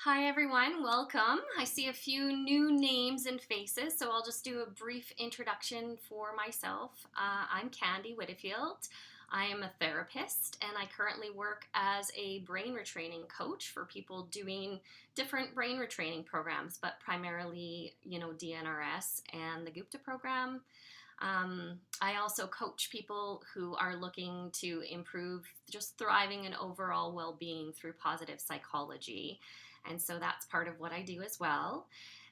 Hi everyone, welcome. I see a few new names and faces, so I'll just do a brief introduction for myself. I'm Candy Whitfield. I am a therapist and I currently work as a brain retraining coach for people doing different brain retraining programs, but primarily, DNRS and the Gupta program. I also coach people who are looking to improve just thriving and overall well being through positive psychology. And so that's part of what I do as well.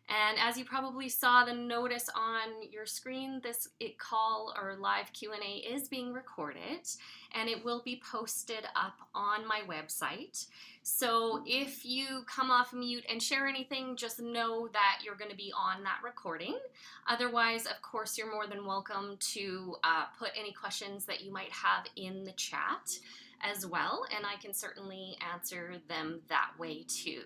And as you probably saw the notice on your screen, this call or live Q&A is being recorded and it will be posted up on my website. So if you come off mute and share anything, just know that you're going to be on that recording. Otherwise, of course, you're more than welcome to put any questions that you might have in the chat as well, and I can certainly answer them that way too.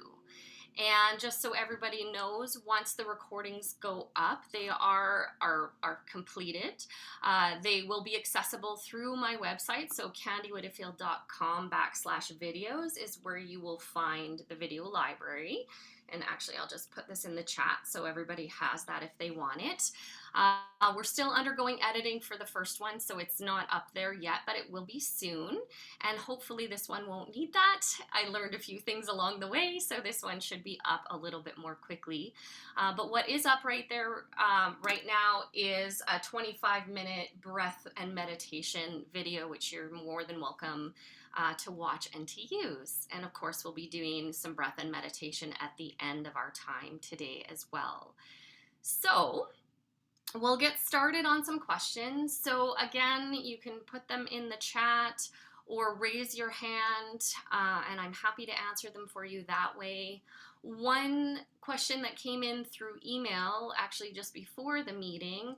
And just so everybody knows, once the recordings go up, they are completed. They will be accessible through my website. So candywhitfield.com/videos is where you will find the video library. And actually, I'll just put this in the chat so everybody has that if they want it. We're still undergoing editing for the first one, so it's not up there yet, but it will be soon. And hopefully this one won't need that. I learned a few things along the way, so this one should be up a little bit more quickly. But what is up right there right now is a 25-minute breath and meditation video, which you're more than welcome to watch and to use. And of course, we'll be doing some breath and meditation at the end of our time today as well. So we'll get started on some questions. So again, you can put them in the chat or raise your hand, and I'm happy to answer them for you that way. One question that came in through email, actually just before the meeting,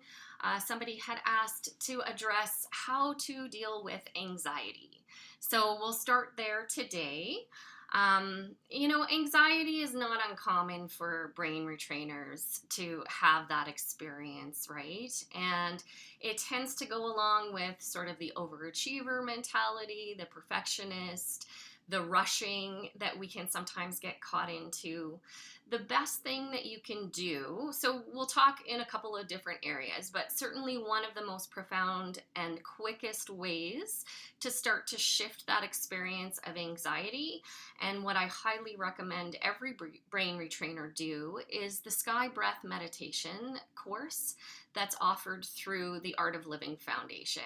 somebody had asked to address how to deal with anxiety. So we'll start there today. Anxiety is not uncommon for brain retrainers to have that experience, right? And it tends to go along with sort of the overachiever mentality, the perfectionist, the rushing that we can sometimes get caught into. The best thing that you can do, so we'll talk in a couple of different areas, but certainly one of the most profound and quickest ways to start to shift that experience of anxiety, and what I highly recommend every brain retrainer do, is the Sky Breath meditation course that's offered through the Art of Living Foundation.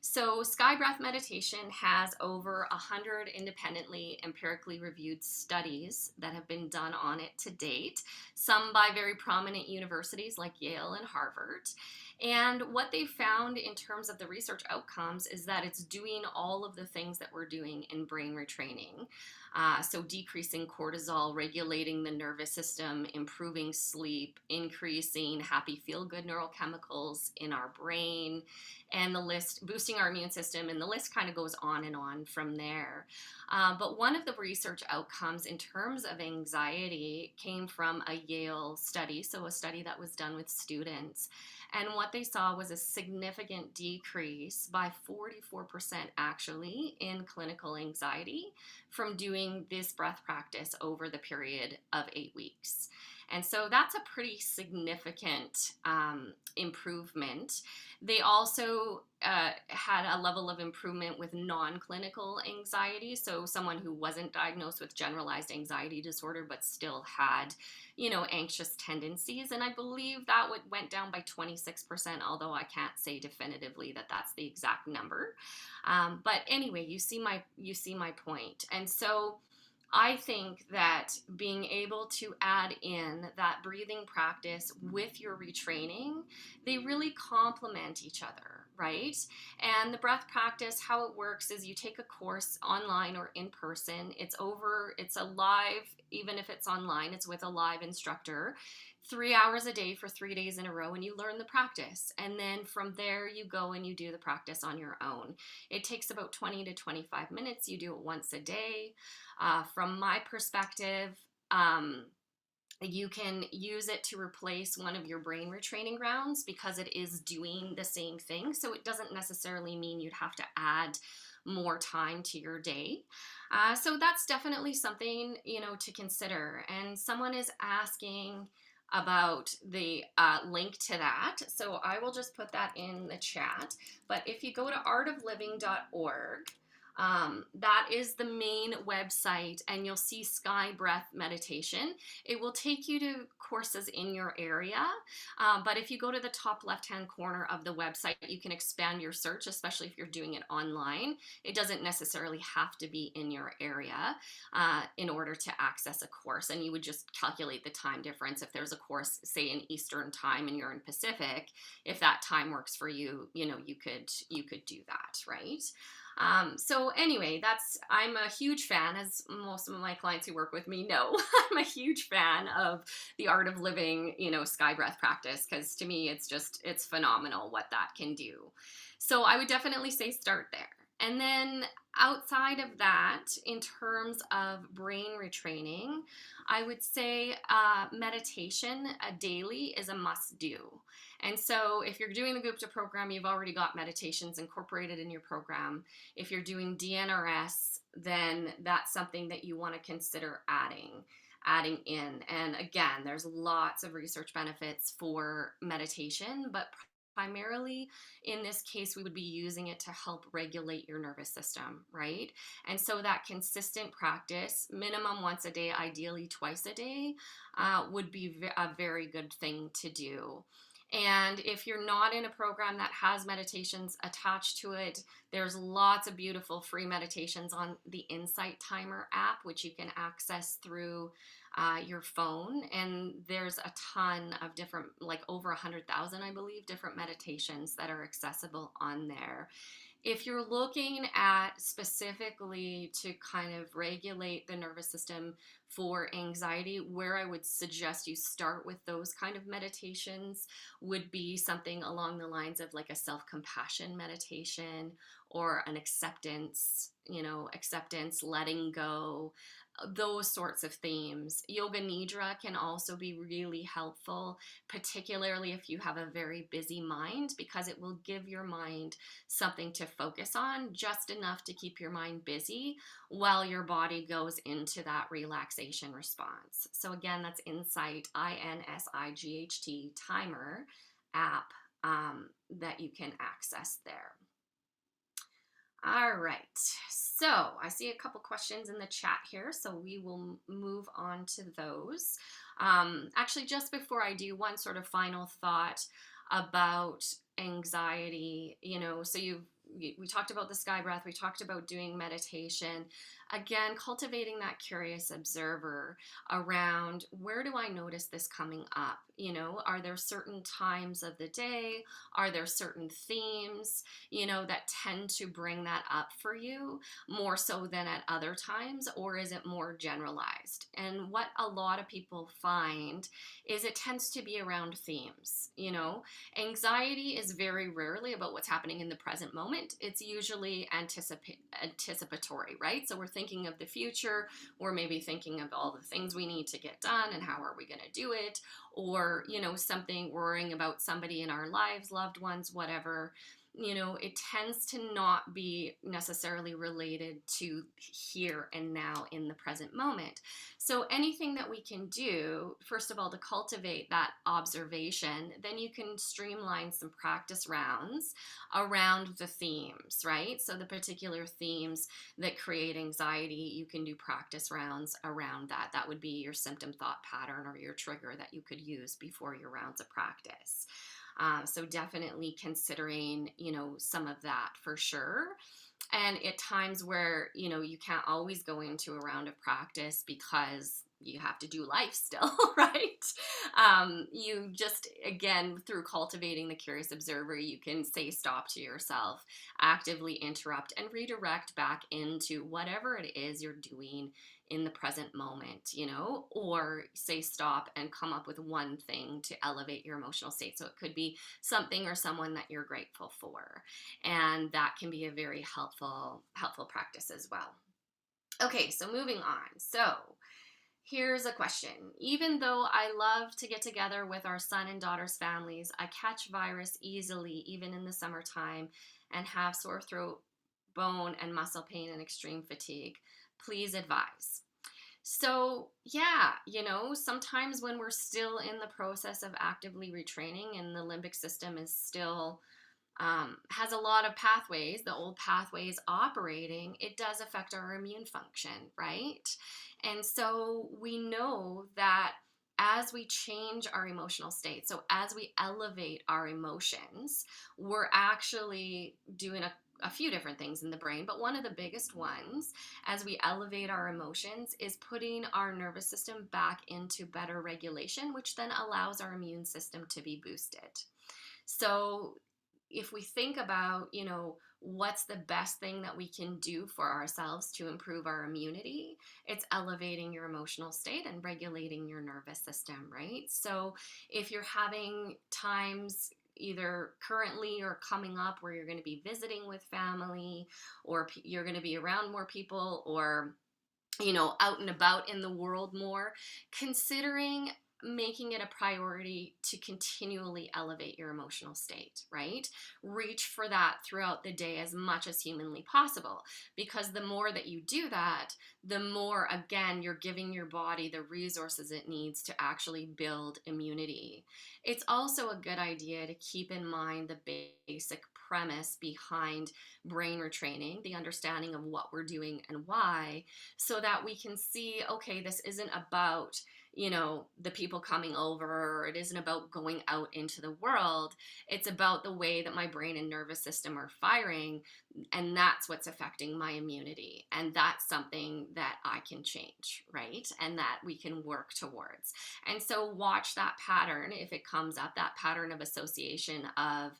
So Sky Breath Meditation has over 100 independently, empirically reviewed studies that have been done on it to date, some by very prominent universities like Yale and Harvard. And what they found in terms of the research outcomes is that it's doing all of the things that we're doing in brain retraining. So decreasing cortisol, regulating the nervous system, improving sleep, increasing happy feel-good neurochemicals in our brain, and the list, boosting our immune system, and the list kind of goes on and on from there. But one of the research outcomes in terms of anxiety came from a Yale study, so a study that was done with students. And what they saw was a significant decrease by 44% actually in clinical anxiety from doing this breath practice over the period of 8 weeks. And so that's a pretty significant improvement. They also had a level of improvement with non-clinical anxiety. So someone who wasn't diagnosed with generalized anxiety disorder, but still had, anxious tendencies. And I believe that went down by 26%, although I can't say definitively that that's the exact number. But anyway, you see my point. And so I think that being able to add in that breathing practice with your retraining, they really complement each other, right? And the breath practice, how it works is you take a course online or in person. It's a live, even if it's online, it's with a live instructor, 3 hours a day for 3 days in a row, and you learn the practice. And then from there, you go and you do the practice on your own. It takes about 20 to 25 minutes. You do it once a day. From my perspective, you can use it to replace one of your brain retraining rounds because it is doing the same thing. So it doesn't necessarily mean you'd have to add more time to your day. So that's definitely something, to consider. And someone is asking about the link to that. So I will just put that in the chat. But if you go to artofliving.org, that is the main website, and you'll see Sky Breath Meditation. It will take you to courses in your area, but if you go to the top left-hand corner of the website, you can expand your search, especially if you're doing it online. It doesn't necessarily have to be in your area in order to access a course, and you would just calculate the time difference. If there's a course, say in Eastern time and you're in Pacific, if that time works for you, you could do that, right? So anyway, I'm a huge fan, as most of my clients who work with me know. I'm a huge fan of the Art of Living, sky breath practice, because to me, it's phenomenal what that can do. So I would definitely say start there. And then outside of that, in terms of brain retraining, I would say meditation daily is a must do. And so if you're doing the Gupta program, you've already got meditations incorporated in your program. If you're doing DNRS, then that's something that you want to consider adding in. And again, there's lots of research benefits for meditation, but primarily in this case, we would be using it to help regulate your nervous system, right? And so that consistent practice, minimum once a day, ideally twice a day, would be a very good thing to do. And if you're not in a program that has meditations attached to it, there's lots of beautiful free meditations on the Insight Timer app, which you can access through your phone. And there's a ton of different, like over 100,000, I believe, different meditations that are accessible on there. If you're looking at specifically to kind of regulate the nervous system for anxiety, where I would suggest you start with those kind of meditations would be something along the lines of like a self-compassion meditation or an acceptance, letting go, those sorts of themes. Yoga Nidra can also be really helpful, particularly if you have a very busy mind, because it will give your mind something to focus on, just enough to keep your mind busy while your body goes into that relaxation response. So again, that's Insight, INSIGHT Timer app that you can access there. All right, so I see a couple questions in the chat here, so we will move on to those. Actually, just before I do, one sort of final thought about anxiety, so we talked about the sky breath, we talked about doing meditation. Again, cultivating that curious observer around, where do I notice this coming up? Are there certain times of the day? Are there certain themes, that tend to bring that up for you more so than at other times? Or is it more generalized? And what a lot of people find is it tends to be around themes. Anxiety is very rarely about what's happening in the present moment. It's usually anticipatory, right? So we're thinking of the future, or maybe thinking of all the things we need to get done and how are we going to do it, or something, worrying about somebody in our lives, loved ones, whatever. It tends to not be necessarily related to here and now in the present moment. So anything that we can do, first of all, to cultivate that observation, then you can streamline some practice rounds around the themes, right? So the particular themes that create anxiety, you can do practice rounds around that. That would be your symptom thought pattern or your trigger that you could use before your rounds of practice. So definitely considering, some of that for sure. And at times where, you can't always go into a round of practice because you have to do life still, right? You just, again, through cultivating the curious observer, you can say stop to yourself, actively interrupt and redirect back into whatever it is you're doing in the present moment, or say stop and come up with one thing to elevate your emotional state. So it could be something or someone that you're grateful for. And that can be a very helpful practice as well. Okay, so moving on. So here's a question. Even though I love to get together with our son and daughter's families, I catch virus easily, even in the summertime, and have sore throat bone and muscle pain and extreme fatigue, please advise. So, yeah, sometimes when we're still in the process of actively retraining and the limbic system is still has a lot of pathways, the old pathways operating, it does affect our immune function, right? And so we know that as we change our emotional state, so as we elevate our emotions, we're actually doing a few different things in the brain, but one of the biggest ones as we elevate our emotions is putting our nervous system back into better regulation, which then allows our immune system to be boosted. So if we think about, what's the best thing that we can do for ourselves to improve our immunity, it's elevating your emotional state and regulating your nervous system, right? So if you're having times either currently or coming up where you're going to be visiting with family, or you're going to be around more people, or out and about in the world more, considering making it a priority to continually elevate your emotional state, right? Reach for that throughout the day as much as humanly possible, because the more that you do that, the more, again, you're giving your body the resources it needs to actually build immunity. It's also a good idea to keep in mind the basic premise behind brain retraining, the understanding of what we're doing and why, so that we can see, okay, this isn't about, the people coming over, or it isn't about going out into the world. It's about the way that my brain and nervous system are firing, and that's what's affecting my immunity. And that's something that I can change, right? And that we can work towards. And so watch that pattern if it comes up, that pattern of association of,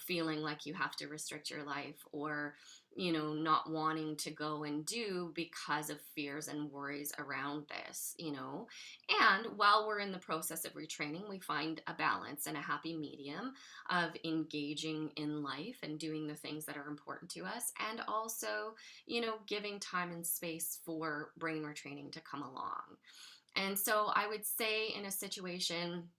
feeling like you have to restrict your life, or not wanting to go and do because of fears and worries around this. And while we're in the process of retraining, we find a balance and a happy medium of engaging in life and doing the things that are important to us, and also, giving time and space for brain retraining to come along. And so I would say in a situation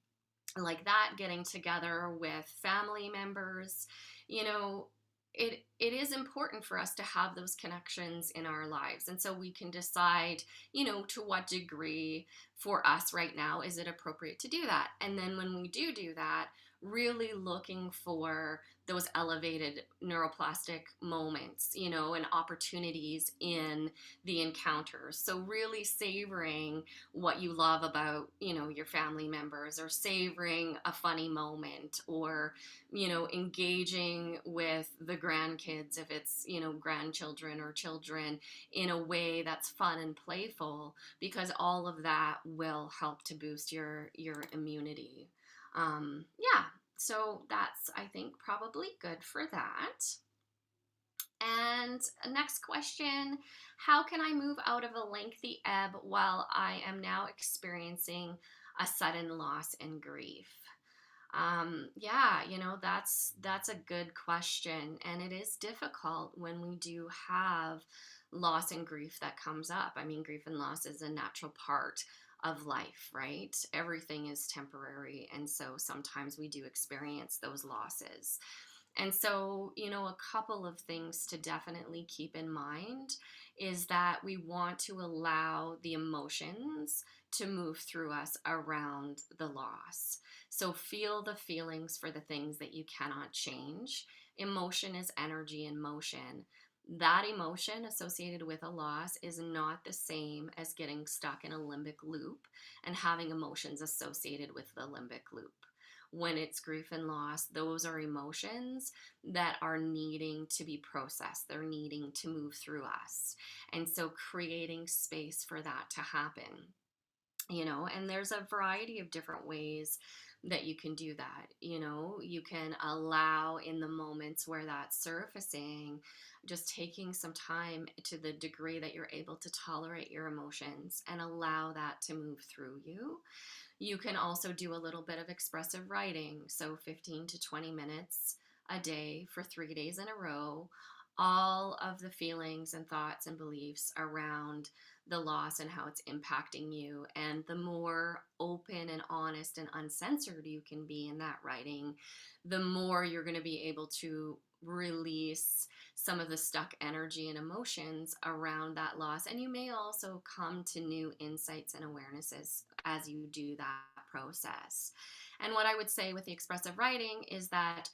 like that, getting together with family members, you know, it is important for us to have those connections in our lives. And so we can decide, to what degree for us right now is it appropriate to do that. And then when we do that, really looking for those elevated neuroplastic moments, and opportunities in the encounters. So really savoring what you love about, your family members, or savoring a funny moment, or, engaging with the grandkids, if it's, grandchildren or children, in a way that's fun and playful, because all of that will help to boost your immunity. Yeah, so that's, I think, probably good for that. And next question, how can I move out of a lengthy ebb while I am now experiencing a sudden loss and grief? Yeah, that's a good question. And it is difficult when we do have loss and grief that comes up. I mean, grief and loss is a natural part of life, right? Everything is temporary. And so sometimes we do experience those losses. And so, a couple of things to definitely keep in mind is that we want to allow the emotions to move through us around the loss. So, feel the feelings for the things that you cannot change. Emotion is energy in motion. That emotion associated with a loss is not the same as getting stuck in a limbic loop and having emotions associated with the limbic loop. When it's grief and loss, those are emotions that are needing to be processed. They're needing to move through us. And so creating space for that to happen, and there's a variety of different ways that you can do that. You can allow, in the moments where that's surfacing, just taking some time to the degree that you're able to tolerate your emotions and allow that to move through you. You can also do a little bit of expressive writing, so 15 to 20 minutes a day for 3 days in a row, all of the feelings and thoughts and beliefs around the loss and how it's impacting you. And the more open and honest and uncensored you can be in that writing, the more you're going to be able to release some of the stuck energy and emotions around that loss. And you may also come to new insights and awarenesses as you do that process. And what I would say with the expressive writing is that,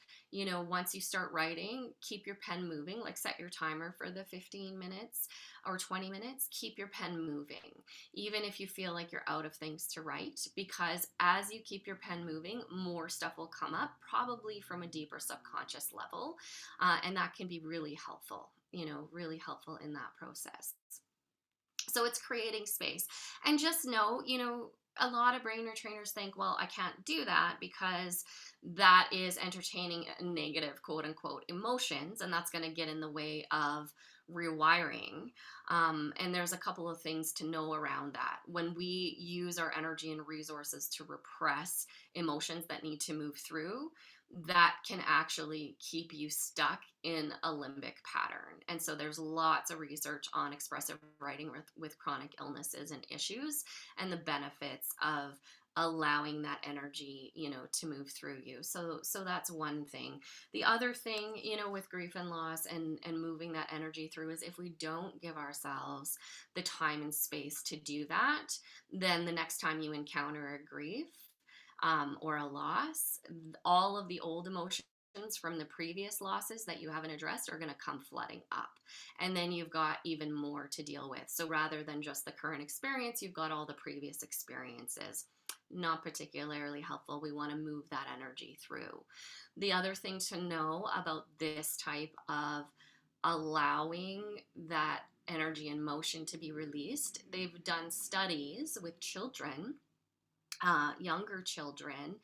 once you start writing, keep your pen moving, like set your timer for the 15 minutes or 20 minutes, keep your pen moving, even if you feel like you're out of things to write, because as you keep your pen moving, more stuff will come up, probably from a deeper subconscious level. And that can be really helpful, really helpful in that process. So it's creating space. And just know, a lot of brain retrainers think, well, I can't do that because that is entertaining negative, quote unquote, emotions, and that's going to get in the way of rewiring. And there's a couple of things to know around that. When we use our energy and resources to repress emotions that need to move through, that can actually keep you stuck in a limbic pattern. And so there's lots of research on expressive writing with chronic illnesses and issues, and the benefits of allowing that energy, to move through you. So that's one thing. The other thing, with grief and loss and moving that energy through, is if we don't give ourselves the time and space to do that, then the next time you encounter a grief, or a loss, all of the old emotions from the previous losses that you haven't addressed are going to come flooding up. And then you've got even more to deal with. So rather than just the current experience, you've got all the previous experiences. Not particularly helpful. We want to move that energy through. The other thing to know about this type of allowing that energy and motion to be released, they've done studies with children, younger children,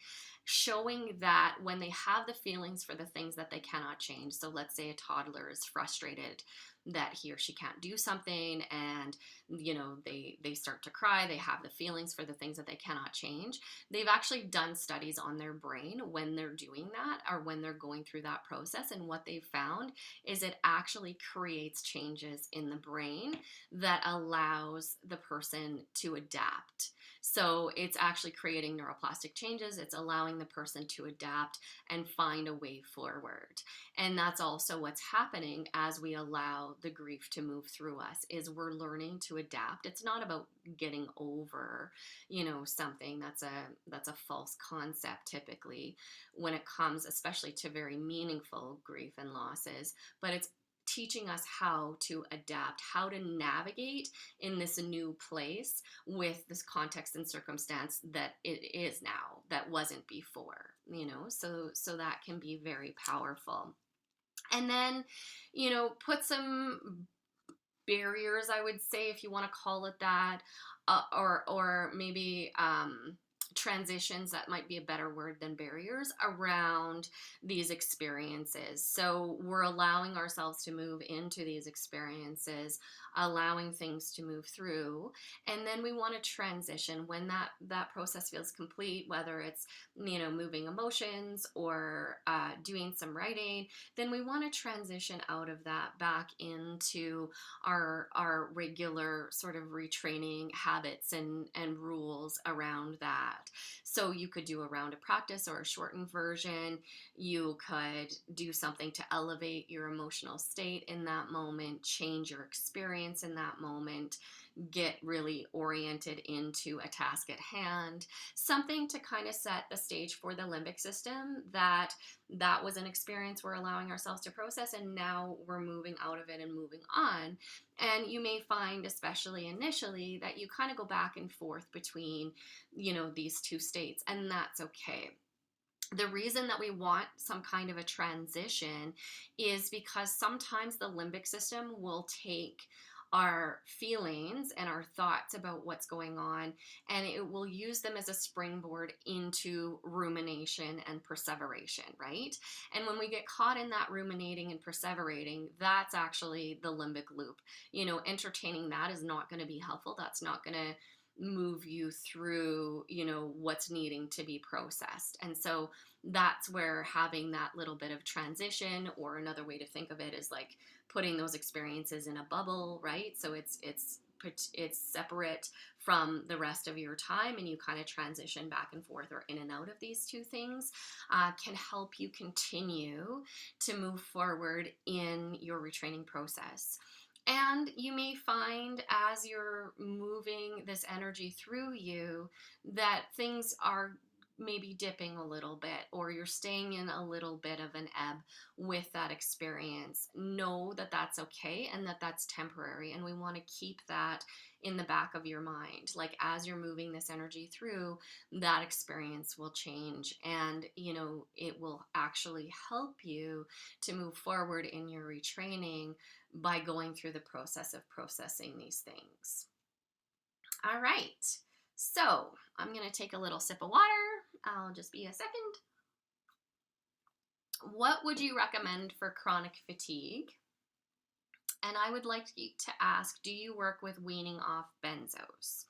showing that when they have the feelings for the things that they cannot change, so let's say a toddler is frustrated that he or she can't do something, and they start to cry, they have the feelings for the things that they cannot change. They've actually done studies on their brain when they're doing that, or when they're going through that process, and what they've found is it actually creates changes in the brain that allows the person to adapt. So it's actually creating neuroplastic changes. It's allowing the person to adapt and find a way forward. And that's also what's happening as we allow the grief to move through us, is we're learning to adapt. It's not about getting over, something. That's a false concept typically when it comes, especially to very meaningful grief and losses, but it's teaching us how to adapt, how to navigate in this new place with this context and circumstance that it is now, that wasn't before, so that can be very powerful. And then, put some barriers, I would say, if you want to call it that, or maybe transitions, that might be a better word than barriers, around these experiences. So we're allowing ourselves to move into these experiences, allowing things to move through, and then we want to transition when that process feels complete, whether it's moving emotions or doing some writing. Then we want to transition out of that back into our regular sort of retraining habits and rules around that. So you could do a round of practice or a shortened version. You could do something to elevate your emotional state in that moment, change your experience in that moment, get really oriented into a task at hand, something to kind of set the stage for the limbic system that was an experience we're allowing ourselves to process, and now we're moving out of it and moving on. And you may find, especially initially, that you kind of go back and forth between, these two states, and that's okay. The reason that we want some kind of a transition is because sometimes the limbic system will take our feelings and our thoughts about what's going on, and it will use them as a springboard into rumination and perseveration, right? And when we get caught in that ruminating and perseverating, that's actually the limbic loop. Entertaining that is not going to be helpful. That's not going to move you through, what's needing to be processed. And so that's where having that little bit of transition, or another way to think of it is like putting those experiences in a bubble, right? So it's it's separate from the rest of your time, and you kind of transition back and forth or in and out of these two things, can help you continue to move forward in your retraining process. And you may find as you're moving this energy through you that things are maybe dipping a little bit, or you're staying in a little bit of an ebb with that experience. Know that that's okay and that that's temporary. And we want to keep that in the back of your mind. Like as you're moving this energy through, that experience will change, and it will actually help you to move forward in your retraining by going through the process of processing these things. All right. So I'm going to take a little sip of water. I'll just be a second. What would you recommend for chronic fatigue? And I would like you to ask, do you work with weaning off benzos?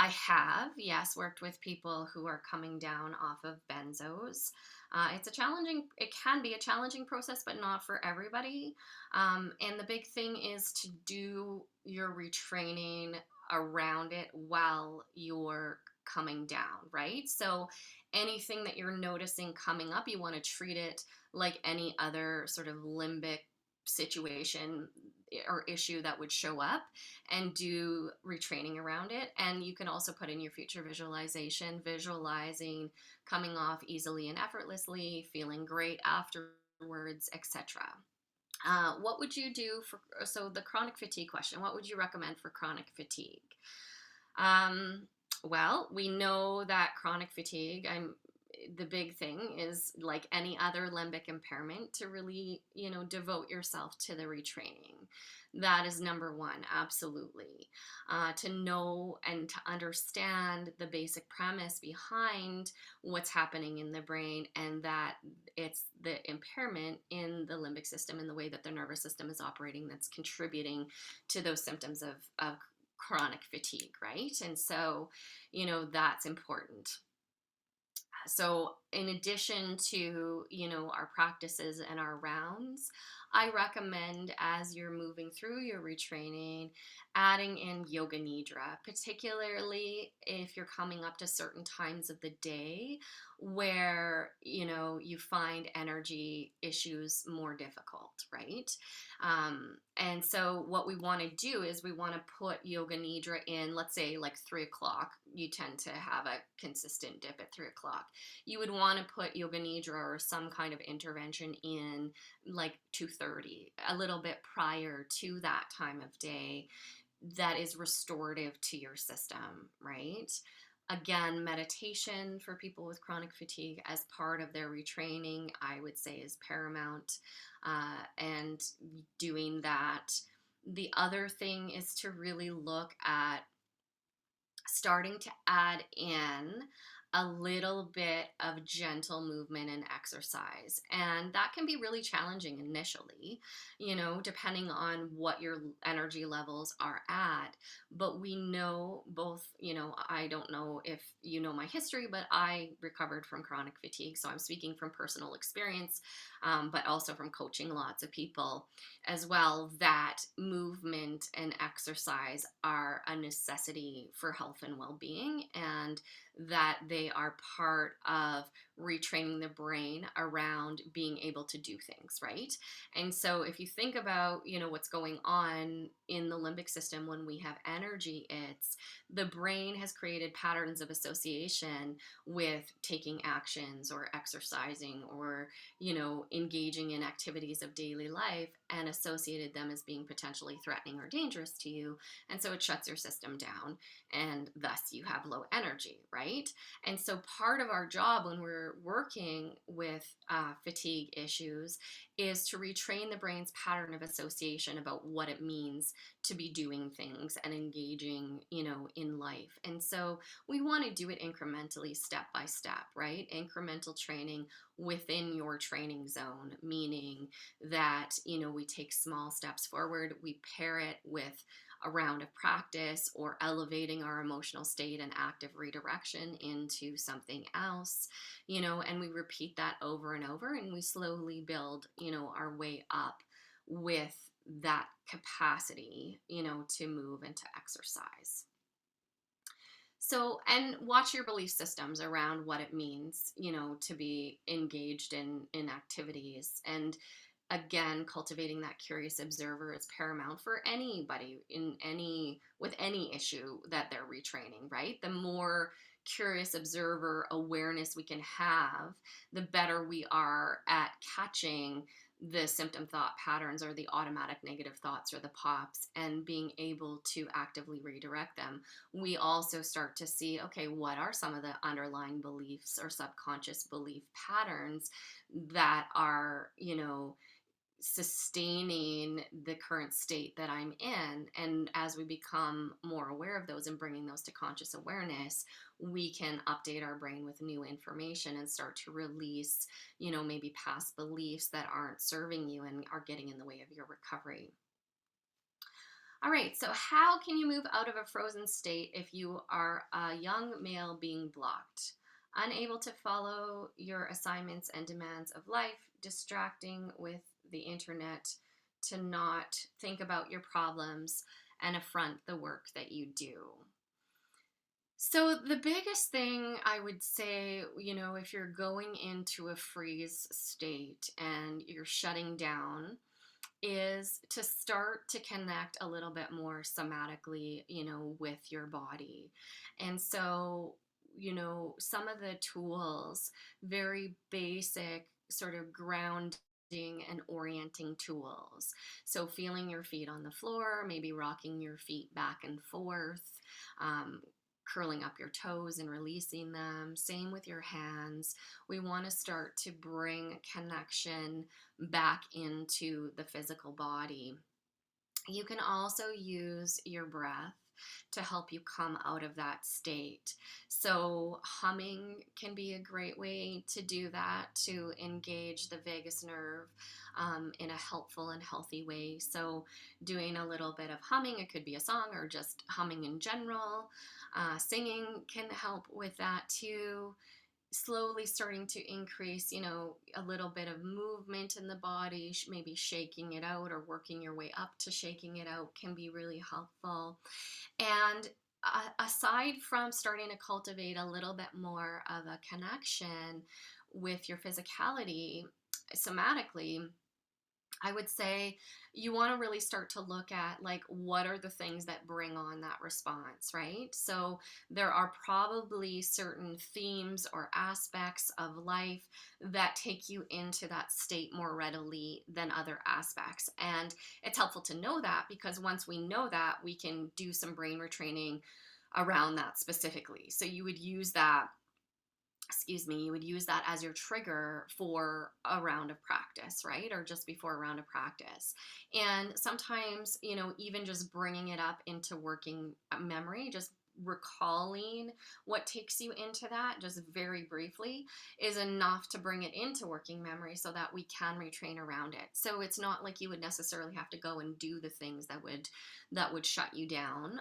I have, yes, worked with people who are coming down off of benzos. It can be a challenging process, but not for everybody. And the big thing is to do your retraining around it while you're coming down, right? So anything that you're noticing coming up, you want to treat it like any other sort of limbic situation or issue that would show up, and do retraining around it. And you can also put in your future visualization, visualizing coming off easily and effortlessly, feeling great afterwards, etc. What would you do so the chronic fatigue question, what would you recommend for chronic fatigue? Well, we know that chronic fatigue, the big thing is, like any other limbic impairment, to really, devote yourself to the retraining. That is number one, absolutely. To know and to understand the basic premise behind what's happening in the brain, and that it's the impairment in the limbic system and the way that the nervous system is operating that's contributing to those symptoms of chronic fatigue, right? And so, that's important. So in addition to, our practices and our rounds, I recommend, as you're moving through your retraining, adding in yoga nidra, particularly if you're coming up to certain times of the day where, you find energy issues more difficult, right? And so what we want to do is we want to put yoga nidra in, let's say like 3 o'clock. You tend to have a consistent dip at 3 o'clock. You would want to put yoga nidra or some kind of intervention in like 2:30, a little bit prior to that time of day, that is restorative to your system, right? Again, meditation for people with chronic fatigue as part of their retraining, I would say, is paramount, and doing that. The other thing is to really look at starting to add in a little bit of gentle movement and exercise. And that can be really challenging initially, depending on what your energy levels are at. But we know both, I don't know if you know my history, but I recovered from chronic fatigue. So I'm speaking from personal experience, but also from coaching lots of people as well, that movement and exercise are a necessity for health and well-being, and that they are part of retraining the brain around being able to do things, right? And so if you think about, what's going on in the limbic system when we have energy, it's the brain has created patterns of association with taking actions or exercising or, engaging in activities of daily life, and associated them as being potentially threatening or dangerous to you. And so it shuts your system down, and thus you have low energy, right? And so part of our job when we're working with fatigue issues is to retrain the brain's pattern of association about what it means to be doing things and engaging, in life. And so we want to do it incrementally, step by step, right? Incremental training within your training zone, meaning that, we take small steps forward, we pair it with a round of practice or elevating our emotional state and active redirection into something else, and we repeat that over and over, and we slowly build, our way up with that capacity, to move and to exercise. So, and watch your belief systems around what it means, to be engaged in activities. And again, cultivating that curious observer is paramount for anybody with any issue that they're retraining, right? The more curious observer awareness we can have, the better we are at catching the symptom thought patterns or the automatic negative thoughts or the pops, and being able to actively redirect them. We also start to see, okay, what are some of the underlying beliefs or subconscious belief patterns that are, sustaining the current state that I'm in. And as we become more aware of those and bringing those to conscious awareness, we can update our brain with new information and start to release, maybe past beliefs that aren't serving you and are getting in the way of your recovery. All right, so how can you move out of a frozen state if you are a young male being blocked, unable to follow your assignments and demands of life, distracting with the internet to not think about your problems and affront the work that you do? So, the biggest thing I would say, if you're going into a freeze state and you're shutting down, is to start to connect a little bit more somatically, with your body. And so, some of the tools, very basic sort of grounding and orienting tools. So, feeling your feet on the floor, maybe rocking your feet back and forth, um, curling up your toes and releasing them. Same with your hands. We want to start to bring connection back into the physical body. You can also use your breath to help you come out of that state. So, humming can be a great way to do that, to engage the vagus nerve in a helpful and healthy way. So, doing a little bit of humming, it could be a song or just humming in general. Singing can help with that too. Slowly starting to increase, a little bit of movement in the body, maybe shaking it out or working your way up to shaking it out can be really helpful. And aside from starting to cultivate a little bit more of a connection with your physicality, somatically, I would say you want to really start to look at, like, what are the things that bring on that response, right? So there are probably certain themes or aspects of life that take you into that state more readily than other aspects. And it's helpful to know that, because once we know that, we can do some brain retraining around that specifically. So you would use that as your trigger for a round of practice, right? Or just before a round of practice. And sometimes, even just bringing it up into working memory, just recalling what takes you into that just very briefly is enough to bring it into working memory so that we can retrain around it. So it's not like you would necessarily have to go and do the things that would shut you down.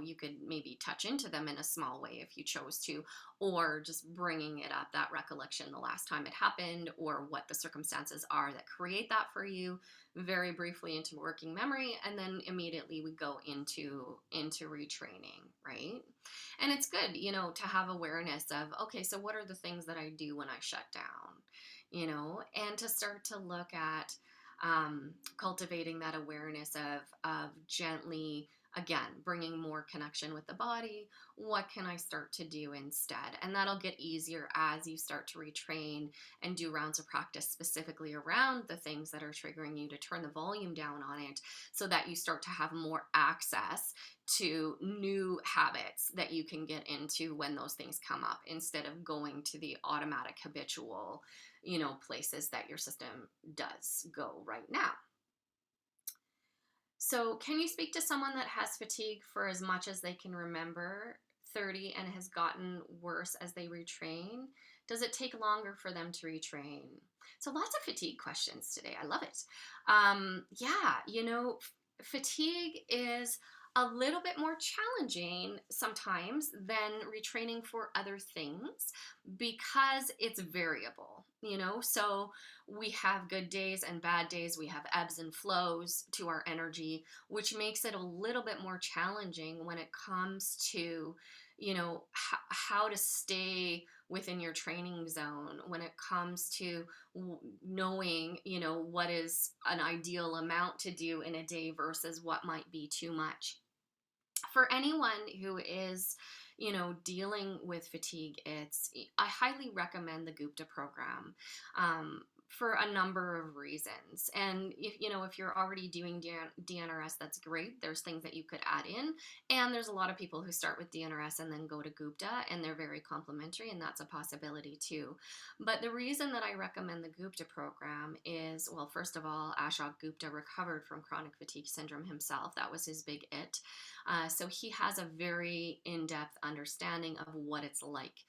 You could maybe touch into them in a small way if you chose to, or just bringing it up, that recollection the last time it happened, or what the circumstances are that create that for you, very briefly into working memory, and then immediately we go into retraining, right? And it's good, to have awareness of, okay, so what are the things that I do when I shut down, and to start to look at cultivating that awareness of gently, again, bringing more connection with the body. What can I start to do instead? And that'll get easier as you start to retrain and do rounds of practice specifically around the things that are triggering you, to turn the volume down on it so that you start to have more access to new habits that you can get into when those things come up, instead of going to the automatic habitual, places that your system does go right now. So, can you speak to someone that has fatigue for as much as they can remember, 30, and has gotten worse as they retrain? Does it take longer for them to retrain? So, lots of fatigue questions today. I love it. Yeah, fatigue is a little bit more challenging sometimes than retraining for other things because it's variable, you know? So we have good days and bad days, we have ebbs and flows to our energy, which makes it a little bit more challenging when it comes to, how to stay within your training zone when it comes to knowing, what is an ideal amount to do in a day versus what might be too much. For anyone who is, dealing with fatigue, I highly recommend the Gupta program. For a number of reasons. And if you're already doing DNRS, that's great. There's things that you could add in. And there's a lot of people who start with DNRS and then go to Gupta, and they're very complementary, and that's a possibility too. But the reason that I recommend the Gupta program is, well, first of all, Ashok Gupta recovered from chronic fatigue syndrome himself. That was his big it. So he has a very in-depth understanding of what it's like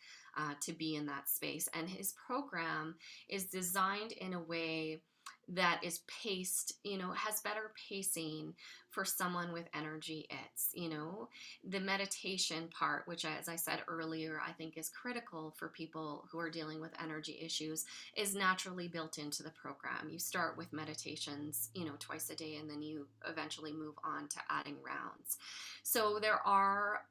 to be in that space. And his program is designed in a way that is paced, has better pacing for someone with energy its, the meditation part, which, as I said earlier, I think is critical for people who are dealing with energy issues, is naturally built into the program. You start with meditations, twice a day, and then you eventually move on to adding rounds. So there are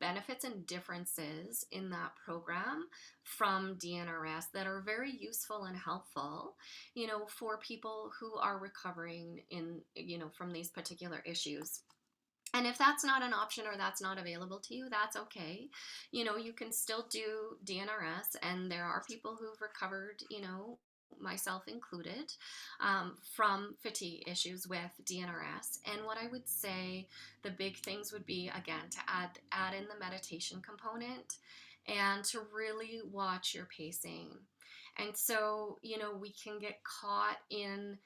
benefits and differences in that program from DNRS that are very useful and helpful, for people who are recovering from these particular issues. And if that's not an option or that's not available to you, that's okay. You can still do DNRS, and there are people who've recovered, myself included, from fatigue issues with DNRS. And what I would say the big things would be, again, to add in the meditation component and to really watch your pacing. And so, we can get caught in,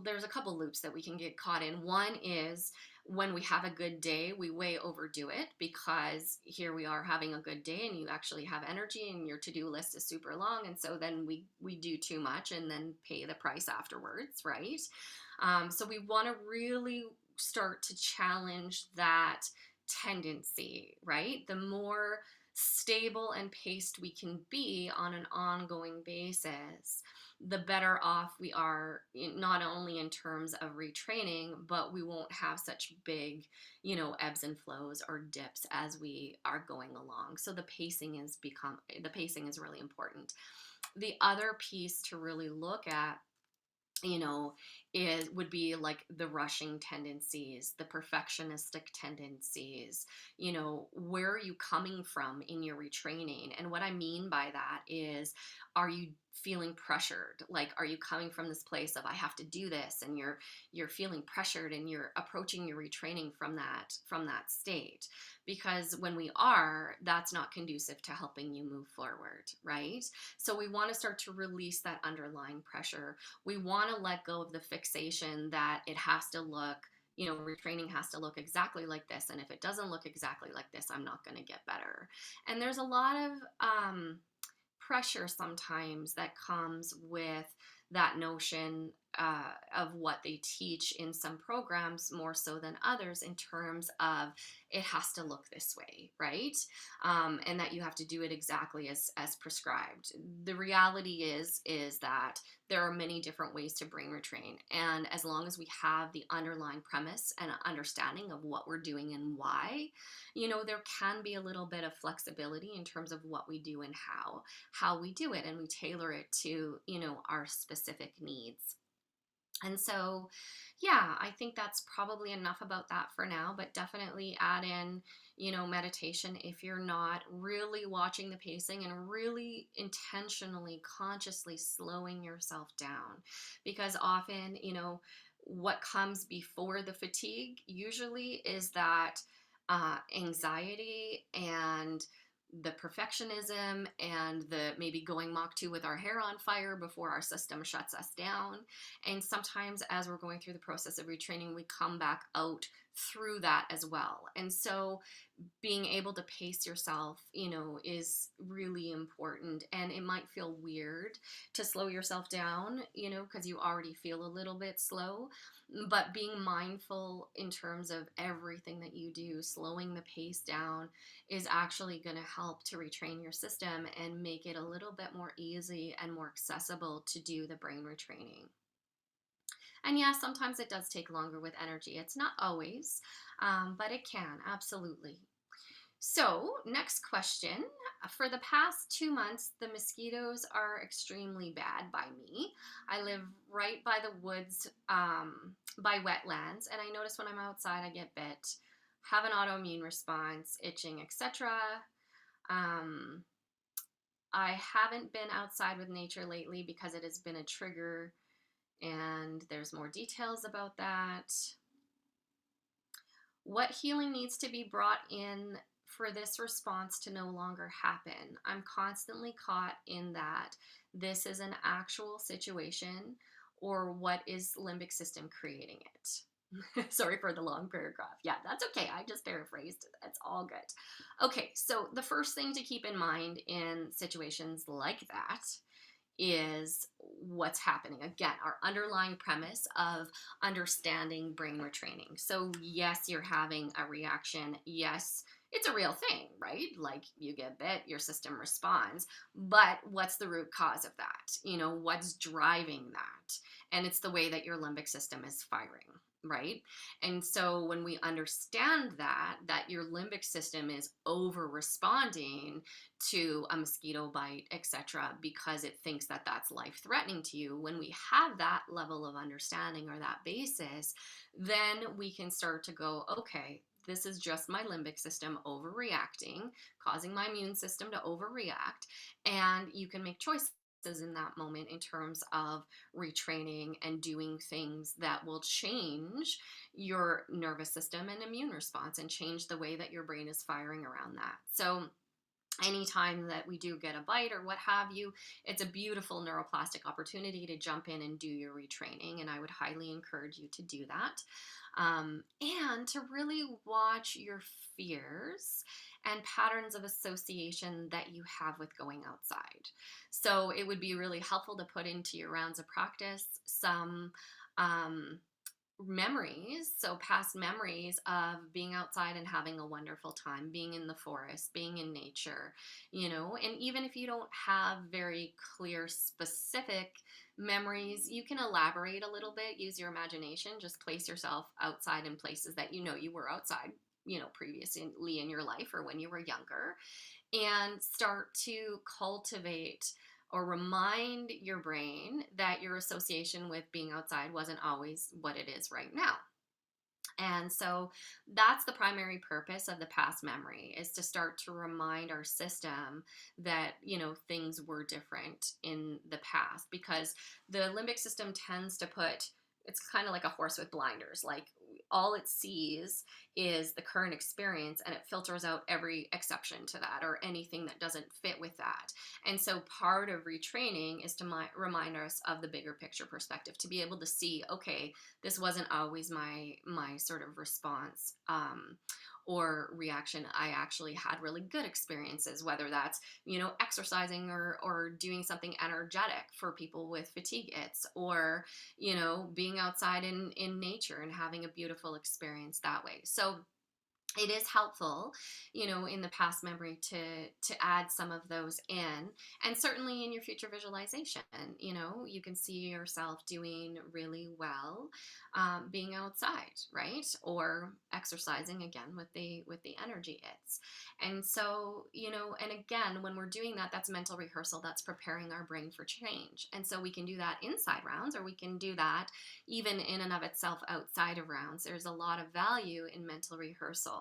there's a couple loops that we can get caught in. One is when we have a good day, we way overdo it because here we are having a good day and you actually have energy and your to-do list is super long. And so then we do too much and then pay the price afterwards, right? So we want to really start to challenge that tendency, right? The more stable and paced we can be on an ongoing basis, the better off we are, not only in terms of retraining, but we won't have such big, ebbs and flows or dips as we are going along. So the pacing is really important. The other piece to really look at, would be like the rushing tendencies, the perfectionistic tendencies. Where are you coming from in your retraining? And what I mean by that is, are you feeling pressured? Like, are you coming from this place of I have to do this, and you're feeling pressured and you're approaching your retraining from that state? Because when we are, that's not conducive to helping you move forward, right? So we want to start to release that underlying pressure. We want to let go of the fixation that it has to look, retraining has to look exactly like this. And if it doesn't look exactly like this, I'm not going to get better. And there's a lot of pressure sometimes that comes with that notion of what they teach in some programs more so than others, in terms of it has to look this way, right? And that you have to do it exactly as prescribed. The reality is that there are many different ways to brain retrain, and as long as we have the underlying premise and understanding of what we're doing and why, there can be a little bit of flexibility in terms of what we do and how we do it, and we tailor it to our specific needs. And so, yeah, I think that's probably enough about that for now, but definitely add in, meditation if you're not really watching the pacing and really intentionally, consciously slowing yourself down. Because often, what comes before the fatigue usually is that anxiety and the perfectionism and the maybe going Mach 2 with our hair on fire before our system shuts us down. And sometimes as we're going through the process of retraining, we come back out through that as well. And so being able to pace yourself, is really important. And it might feel weird to slow yourself down, because you already feel a little bit slow. But being mindful in terms of everything that you do, slowing the pace down, is actually going to help to retrain your system and make it a little bit more easy and more accessible to do the brain retraining. And yeah, sometimes it does take longer with energy. It's not always, but it can, absolutely. So, next question. For the past 2 months, the mosquitoes are extremely bad by me. I live right by the woods, by wetlands, and I notice when I'm outside, I get bit, have an autoimmune response, itching, etc. Um, I haven't been outside with nature lately because it has been a trigger, and there's more details about that. What healing needs to be brought in for this response to no longer happen? I'm constantly caught in that this is an actual situation, or what is limbic system creating it? Sorry for the long paragraph. Yeah, that's okay. I just paraphrased. That's all good. Okay, so the first thing to keep in mind in situations like that is what's happening. Again, our underlying premise of understanding brain retraining. So, yes, you're having a reaction. Yes, it's a real thing, right? Like you get bit, your system responds. But what's the root cause of that? What's driving that? And it's the way that your limbic system is firing. Right. And so when we understand that your limbic system is over responding to a mosquito bite, etc., because it thinks that that's life threatening to you. When we have that level of understanding or that basis, then we can start to go, okay, this is just my limbic system overreacting, causing my immune system to overreact. And you can make choices in that moment in terms of retraining and doing things that will change your nervous system and immune response and change the way that your brain is firing around that. So anytime that we do get a bite or what have you, it's a beautiful neuroplastic opportunity to jump in and do your retraining. And I would highly encourage you to do that. And to really watch your fears and patterns of association that you have with going outside. So it would be really helpful to put into your rounds of practice some memories, so past memories of being outside and having a wonderful time, being in the forest, being in nature, and even if you don't have very clear, specific memories, you can elaborate a little bit, use your imagination, just place yourself outside in places that you were outside, previously in your life or when you were younger, and start to cultivate or remind your brain that your association with being outside wasn't always what it is right now. And so that's the primary purpose of the past memory, is to start to remind our system that, things were different in the past, because the limbic system tends to it's kind of like a horse with blinders. Like all it sees is the current experience, and it filters out every exception to that or anything that doesn't fit with that. And so part of retraining is to remind us of the bigger picture perspective, to be able to see, okay, this wasn't always my sort of response, or reaction. I actually had really good experiences, whether that's, exercising or doing something energetic for people with fatigue its, or, being outside in nature and having a beautiful experience that way. So it is helpful, in the past memory to add some of those in, and certainly in your future visualization, you can see yourself doing really well, being outside, right, or exercising again with the energy it's. And so, and again, when we're doing that, that's mental rehearsal. That's preparing our brain for change. And so we can do that inside rounds, or we can do that even in and of itself outside of rounds. There's a lot of value in mental rehearsal.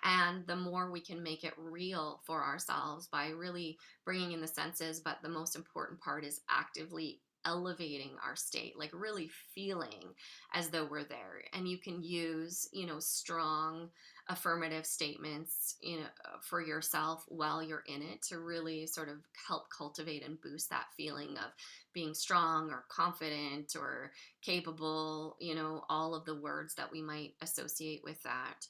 And the more we can make it real for ourselves by really bringing in the senses, but the most important part is actively elevating our state, like really feeling as though we're there. And you can use, strong affirmative statements, for yourself while you're in it, to really sort of help cultivate and boost that feeling of being strong or confident or capable, all of the words that we might associate with that.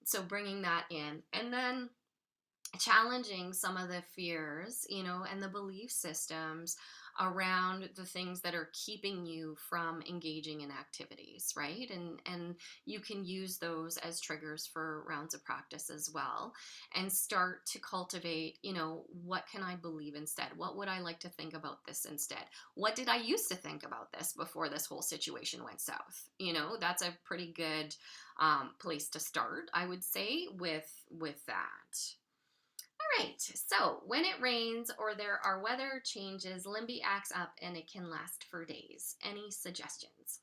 So bringing that in, and then challenging some of the fears, and the belief systems around the things that are keeping you from engaging in activities, right? And you can use those as triggers for rounds of practice as well, and start to cultivate, what can I believe instead? What would I like to think about this instead? What did I used to think about this before this whole situation went south? That's a pretty good place to start, I would say, with that. All right, so when it rains or there are weather changes, Limby acts up and it can last for days. Any suggestions?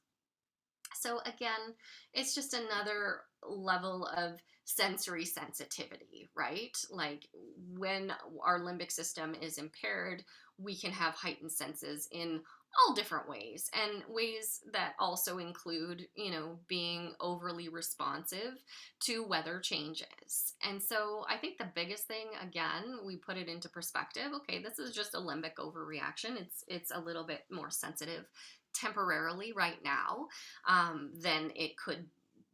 So again, it's just another level of sensory sensitivity, right? Like when our limbic system is impaired, we can have heightened senses in all different ways, and ways that also include, being overly responsive to weather changes. And so I think the biggest thing, again, we put it into perspective. Okay, this is just a limbic overreaction. It's a little bit more sensitive temporarily right now than it could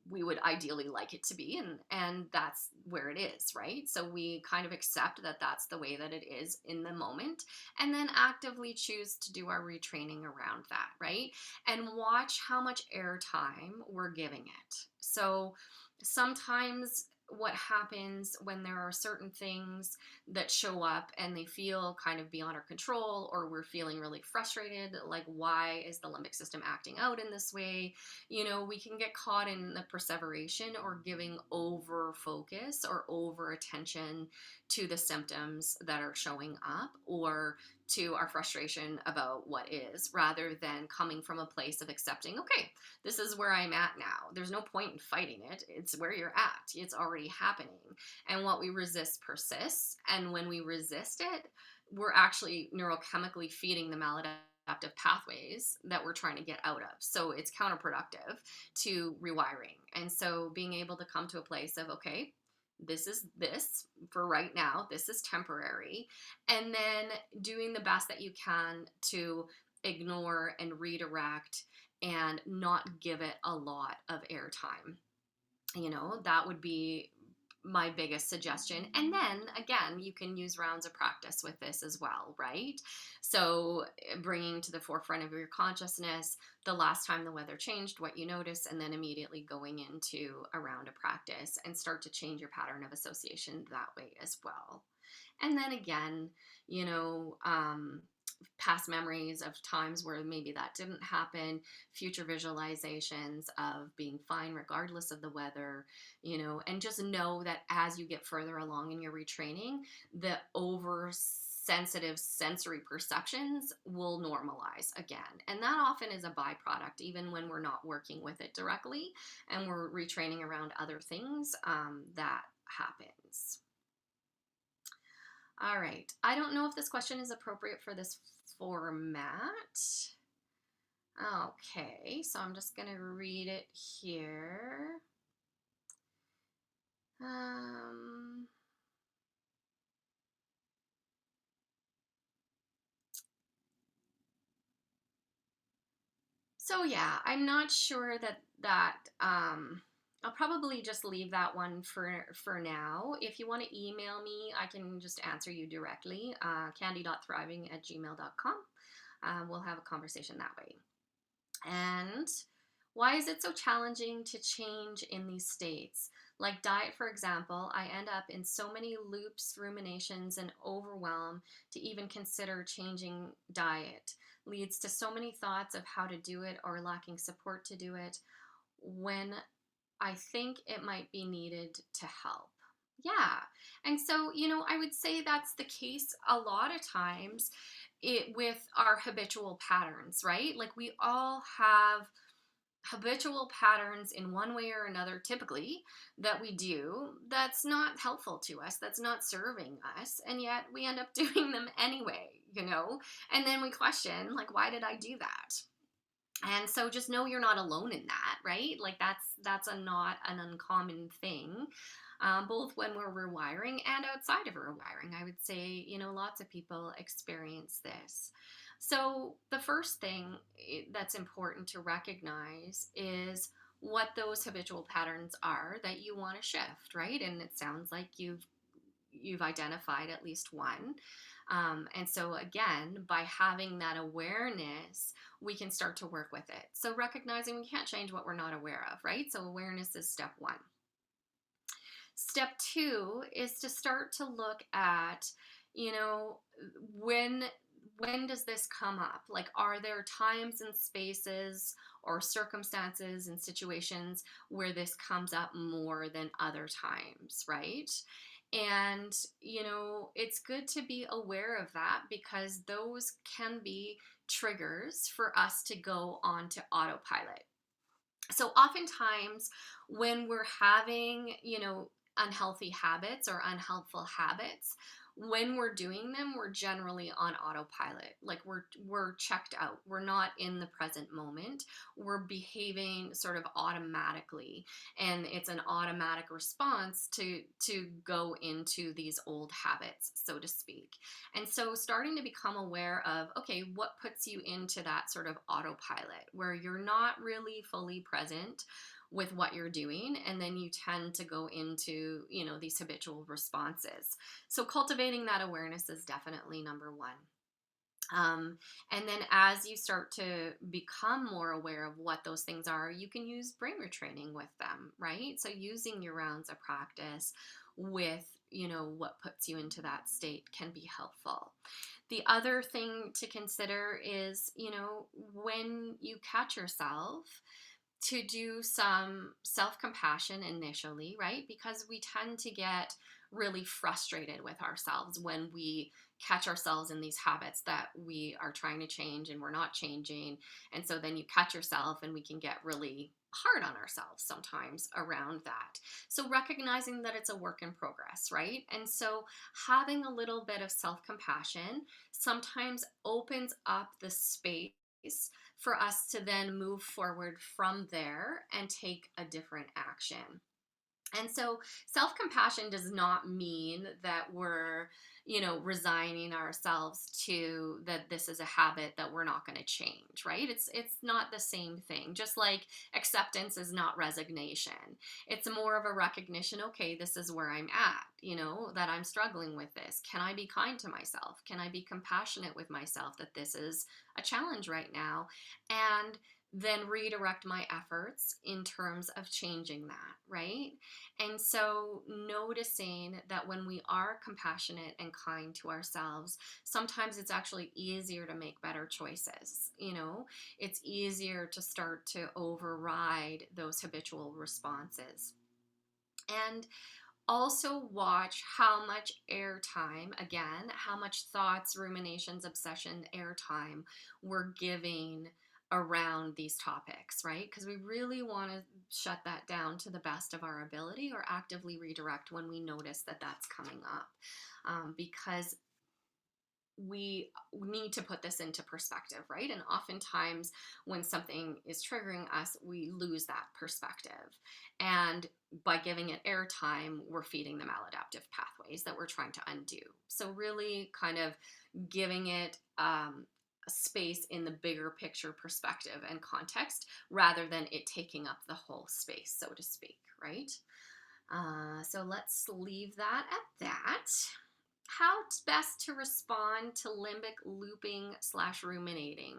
we would ideally like it to be, and that's where it is, right? So we kind of accept that that's the way that it is in the moment, and then actively choose to do our retraining around that, right? And watch how much airtime we're giving it. So sometimes what happens when there are certain things that show up and they feel kind of beyond our control, or we're feeling really frustrated, like, why is the limbic system acting out in this way? We can get caught in the perseveration or giving over focus or over attention to the symptoms that are showing up, or to our frustration about what is, rather than coming from a place of accepting, okay, this is where I'm at now. There's no point in fighting it. It's where you're at. It's already happening. And what we resist persists. And when we resist it, we're actually neurochemically feeding the maladaptive pathways that we're trying to get out of. So it's counterproductive to rewiring. And so being able to come to a place of, okay, this is this for right now, this is temporary, and then doing the best that you can to ignore and redirect and not give it a lot of airtime. That would be my biggest suggestion. And then again, you can use rounds of practice with this as well, right? So bringing to the forefront of your consciousness the last time the weather changed, what you noticed, and then immediately going into a round of practice and start to change your pattern of association that way as well. And then again, past memories of times where maybe that didn't happen, future visualizations of being fine regardless of the weather, and just know that as you get further along in your retraining, the oversensitive sensory perceptions will normalize again. And that often is a byproduct, even when we're not working with it directly and we're retraining around other things, that happens. All right. I don't know if this question is appropriate for this format. Okay, so I'm just going to read it here. So yeah, I'm not sure that I'll probably just leave that one for now. If you want to email me, I can just answer you directly, candy.thriving@gmail.com. We'll have a conversation that way. And why is it so challenging to change in these states? Like diet, for example, I end up in so many loops, ruminations, and overwhelm to even consider changing diet. Leads to so many thoughts of how to do it or lacking support to do it when I think it might be needed to help. Yeah. And so, I would say that's the case a lot of times with our habitual patterns, right? Like we all have habitual patterns in one way or another, typically, that we do that's not helpful to us, that's not serving us, and yet we end up doing them anyway, and then we question, like, why did I do that? And so just know you're not alone in that, right? Like that's not an uncommon thing, both when we're rewiring and outside of rewiring. I would say, lots of people experience this. So the first thing that's important to recognize is what those habitual patterns are that you want to shift, right? And it sounds like you've you've identified at least one. And so, again, by having that awareness, we can start to work with it. So, recognizing we can't change what we're not aware of, right? So, awareness is step one. Step two is to start to look at, you know, when does this come up? Like, are there times and spaces or circumstances and situations where this comes up more than other times, right? And, it's good to be aware of that, because those can be triggers for us to go on to autopilot. So oftentimes when we're having, unhealthy habits or unhelpful habits, when we're doing them, we're generally on autopilot. Like, we're checked out. We're not in the present moment. We're behaving sort of automatically, and it's an automatic response to go into these old habits, so to speak. And so starting to become aware of, okay, what puts you into that sort of autopilot where you're not really fully present with what you're doing, and then you tend to go into, these habitual responses. So cultivating that awareness is definitely number one. And then as you start to become more aware of what those things are, you can use brain retraining with them, right? So using your rounds of practice with, what puts you into that state can be helpful. The other thing to consider is, when you catch yourself, to do some self compassion initially, right? Because we tend to get really frustrated with ourselves when we catch ourselves in these habits that we are trying to change and we're not changing. And so then you catch yourself, and we can get really hard on ourselves sometimes around that. So recognizing that it's a work in progress, right? And so having a little bit of self compassion sometimes opens up the space for us to then move forward from there and take a different action. And so self-compassion does not mean that we're, resigning ourselves to that this is a habit that we're not going to change, right? It's not the same thing. Just like acceptance is not resignation. It's more of a recognition, okay, this is where I'm at, that I'm struggling with this. Can I be kind to myself? Can I be compassionate with myself that this is a challenge right now? And then redirect my efforts in terms of changing that, right? And so noticing that when we are compassionate and kind to ourselves, sometimes it's actually easier to make better choices. It's easier to start to override those habitual responses. And also watch how much airtime, again, how much thoughts, ruminations, obsession, airtime we're giving around these topics, right? Because we really want to shut that down to the best of our ability, or actively redirect when we notice that that's coming up. Because we need to put this into perspective, right? And oftentimes when something is triggering us, we lose that perspective. And by giving it airtime, we're feeding the maladaptive pathways that we're trying to undo. So really kind of giving it space in the bigger picture perspective and context, rather than it taking up the whole space, so to speak, right? So let's leave that at that. How best to respond to limbic looping / ruminating.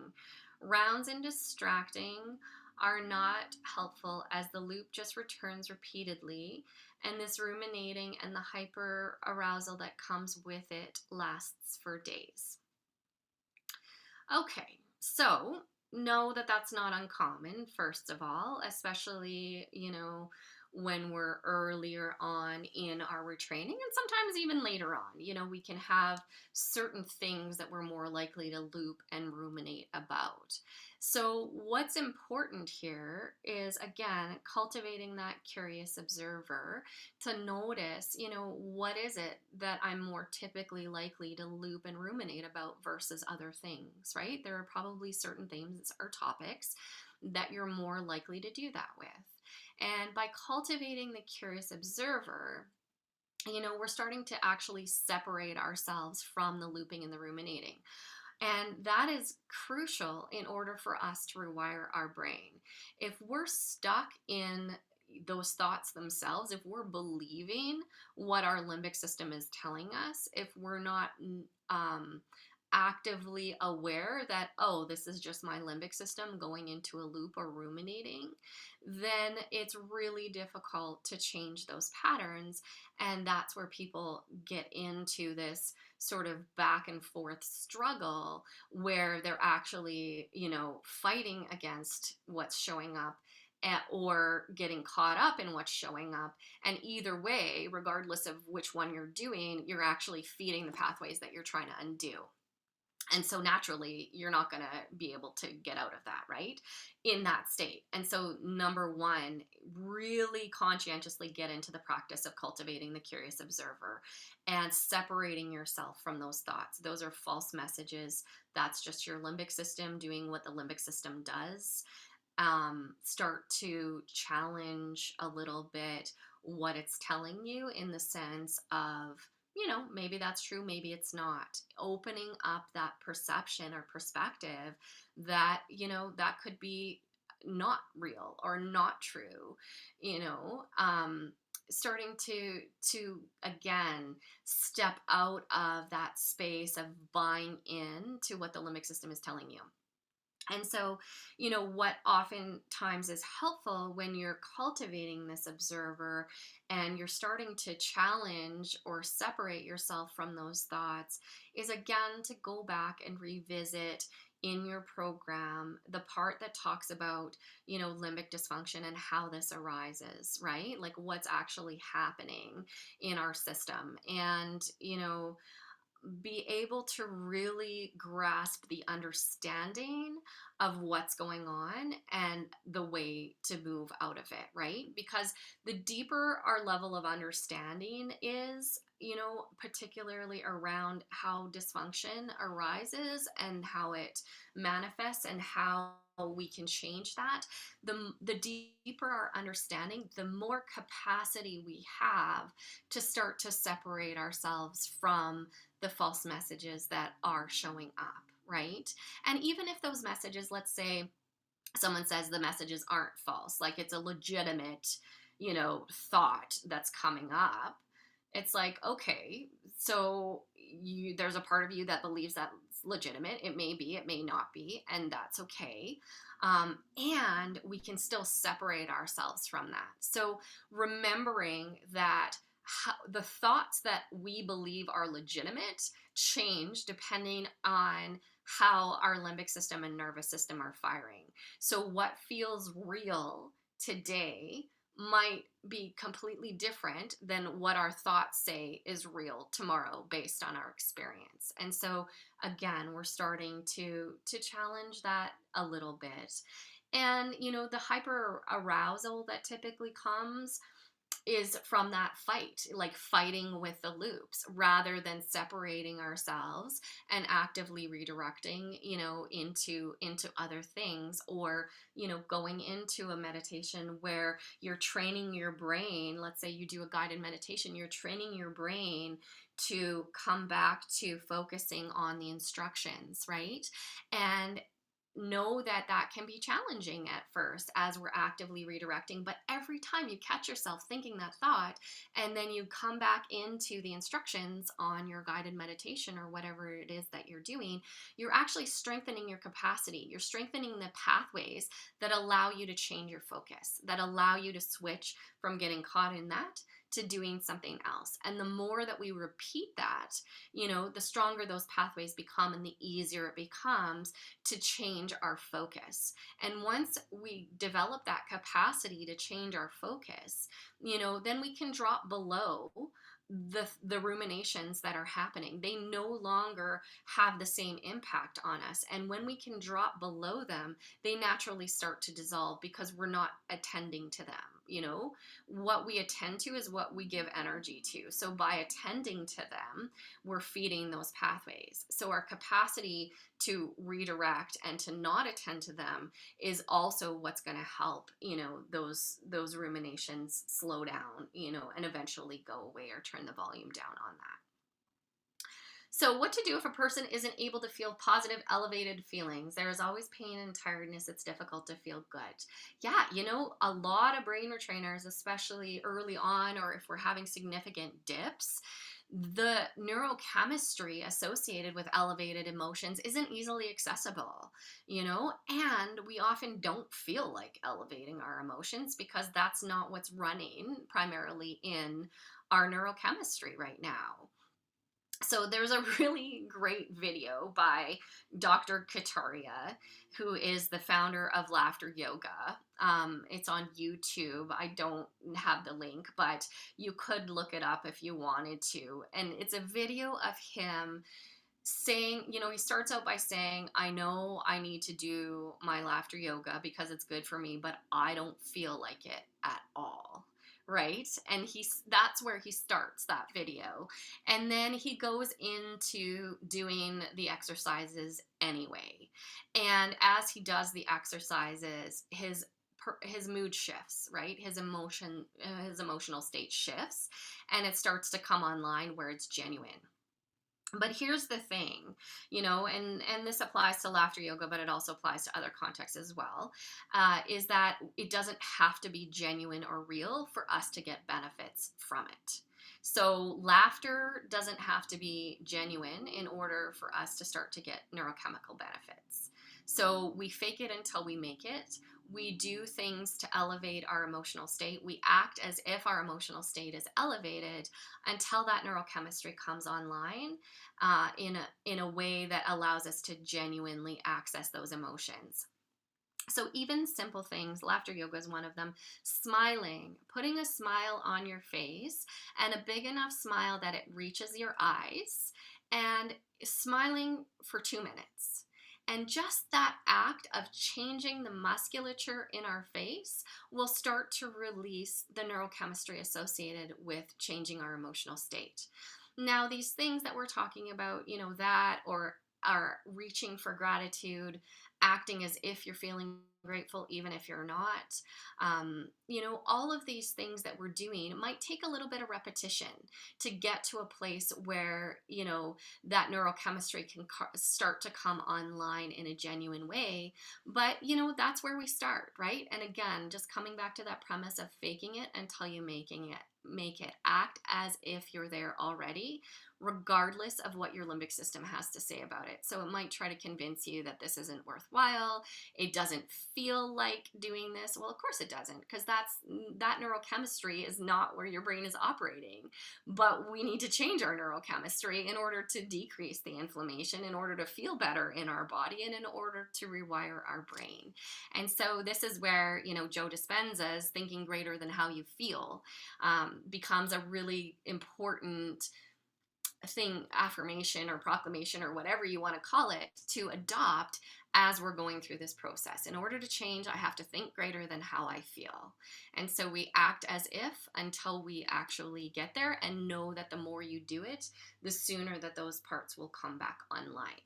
Rounds and distracting are not helpful, as the loop just returns repeatedly, and this ruminating and the hyper arousal that comes with it lasts for days. Okay, so know that that's not uncommon, first of all, especially, when we're earlier on in our retraining, and sometimes even later on. We can have certain things that we're more likely to loop and ruminate about. So what's important here is, again, cultivating that curious observer to notice, what is it that I'm more typically likely to loop and ruminate about versus other things, right? There are probably certain things or topics that you're more likely to do that with. And by cultivating the curious observer, we're starting to actually separate ourselves from the looping and the ruminating. And that is crucial in order for us to rewire our brain. If we're stuck in, those thoughts themselves, if we're believing what our limbic system is telling us, if we're not um, actively aware that, oh, this is just my limbic system going into a loop or ruminating, then it's really difficult to change those patterns. And that's where people get into this sort of back and forth struggle where they're actually, fighting against what's showing up, or getting caught up in what's showing up. And either way, regardless of which one you're doing, you're actually feeding the pathways that you're trying to undo. And so naturally, you're not going to be able to get out of that, right? In that state. And so, number one, really conscientiously get into the practice of cultivating the curious observer and separating yourself from those thoughts. Those are false messages. That's just your limbic system doing what the limbic system does. Start to challenge a little bit what it's telling you, in the sense of, maybe that's true, maybe it's not. Opening up that perception or perspective that, that could be not real or not true, starting to again step out of that space of buying in to what the limbic system is telling you. And so, what oftentimes is helpful when you're cultivating this observer and you're starting to challenge or separate yourself from those thoughts is, again, to go back and revisit in your program the part that talks about, limbic dysfunction and how this arises, right? Like what's actually happening in our system. And, be able to really grasp the understanding of what's going on and the way to move out of it, right? Because the deeper our level of understanding is, particularly around how dysfunction arises and how it manifests and how we can change that, the deeper our understanding, the more capacity we have to start to separate ourselves from the false messages that are showing up, right? And even if those messages, let's say someone says the messages aren't false, like it's a legitimate, thought that's coming up, it's like, okay, so there's a part of you that believes that it's legitimate. It may be, it may not be, and that's okay. And we can still separate ourselves from that. So remembering that the thoughts that we believe are legitimate change depending on how our limbic system and nervous system are firing. So what feels real today might be completely different than what our thoughts say is real tomorrow based on our experience. And so again, we're starting to challenge that a little bit. And the hyper arousal that typically comes is from that fight, like fighting with the loops, rather than separating ourselves and actively redirecting, into other things, or, going into a meditation where you're training your brain. Let's say you do a guided meditation, you're training your brain to come back to focusing on the instructions, right? And know that that can be challenging at first as we're actively redirecting, but every time you catch yourself thinking that thought and then you come back into the instructions on your guided meditation or whatever it is that you're doing, you're actually strengthening your capacity. You're strengthening the pathways that allow you to change your focus, that allow you to switch from getting caught in that to doing something else. And the more that we repeat that, the stronger those pathways become and the easier it becomes to change our focus. And once we develop that capacity to change our focus, then we can drop below the ruminations that are happening. They no longer have the same impact on us. And when we can drop below them, they naturally start to dissolve because we're not attending to them. What we attend to is what we give energy to. So by attending to them, we're feeding those pathways. So our capacity to redirect and to not attend to them is also what's going to help, those ruminations slow down, and eventually go away or turn the volume down on that. So, what to do if a person isn't able to feel positive, elevated feelings? There is always pain and tiredness. It's difficult to feel good. Yeah, a lot of brain retrainers, especially early on, or if we're having significant dips, the neurochemistry associated with elevated emotions isn't easily accessible, and we often don't feel like elevating our emotions because that's not what's running primarily in our neurochemistry right now. So there's a really great video by Dr. Kataria, who is the founder of Laughter Yoga. It's on YouTube. I don't have the link, but you could look it up if you wanted to. And it's a video of him saying, he starts out by saying, I know I need to do my laughter yoga because it's good for me, but I don't feel like it at all. Right. And that's where he starts that video. And then he goes into doing the exercises anyway. And as he does the exercises, his mood shifts, right? His emotional state shifts, and it starts to come online where it's genuine. But here's the thing, and this applies to laughter yoga, but it also applies to other contexts as well, is that it doesn't have to be genuine or real for us to get benefits from it. So laughter doesn't have to be genuine in order for us to start to get neurochemical benefits. So we fake it until we make it. We do things to elevate our emotional state. We act as if our emotional state is elevated until that neurochemistry comes online, in a way that allows us to genuinely access those emotions. So even simple things, laughter yoga is one of them. Smiling, putting a smile on your face, and a big enough smile that it reaches your eyes, and smiling for 2 minutes. And just that act of changing the musculature in our face will start to release the neurochemistry associated with changing our emotional state. Now, these things that we're talking about, that or are reaching for gratitude, acting as if you're feeling grateful even if you're not, all of these things that we're doing might take a little bit of repetition to get to a place where that neurochemistry can start to come online in a genuine way. But that's where we start, right? And again, just coming back to that premise of faking it until you make it. Act as if you're there already, regardless of what your limbic system has to say about it. So it might try to convince you that this isn't worthwhile. It doesn't feel like doing this. Well, of course it doesn't, because that neurochemistry is not where your brain is operating. But we need to change our neurochemistry in order to decrease the inflammation, in order to feel better in our body, and in order to rewire our brain. And so this is where, Joe Dispenza's thinking greater than how you feel becomes a really important thing, affirmation or proclamation or whatever you want to call it, to adopt as we're going through this process. In order to change, I have to think greater than how I feel. And so we act as if until we actually get there, and know that the more you do it, the sooner that those parts will come back online.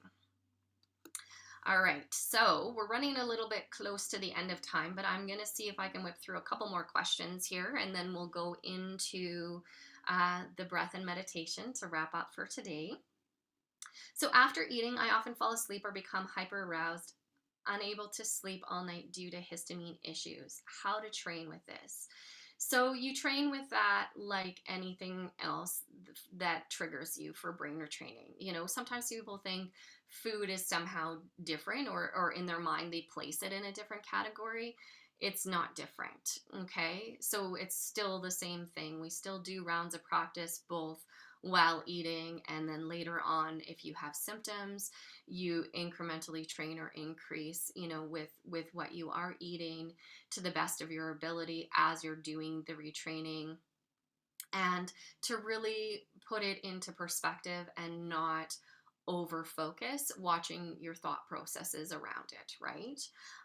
All right, so we're running a little bit close to the end of time, but I'm going to see if I can whip through a couple more questions here, and then we'll go into the breath and meditation to wrap up for today. So after eating, I often fall asleep or become hyper aroused, unable to sleep all night due to histamine issues. How to train with this? So you train with that like anything else that triggers you for brain retraining. Sometimes people think food is somehow different, or in their mind they place it in a different category. It's not different, okay? So it's still the same thing. We still do rounds of practice both while eating, and then later on, if you have symptoms, you incrementally train or increase, with what you are eating to the best of your ability as you're doing the retraining, and to really put it into perspective and not over focus watching your thought processes around it, right?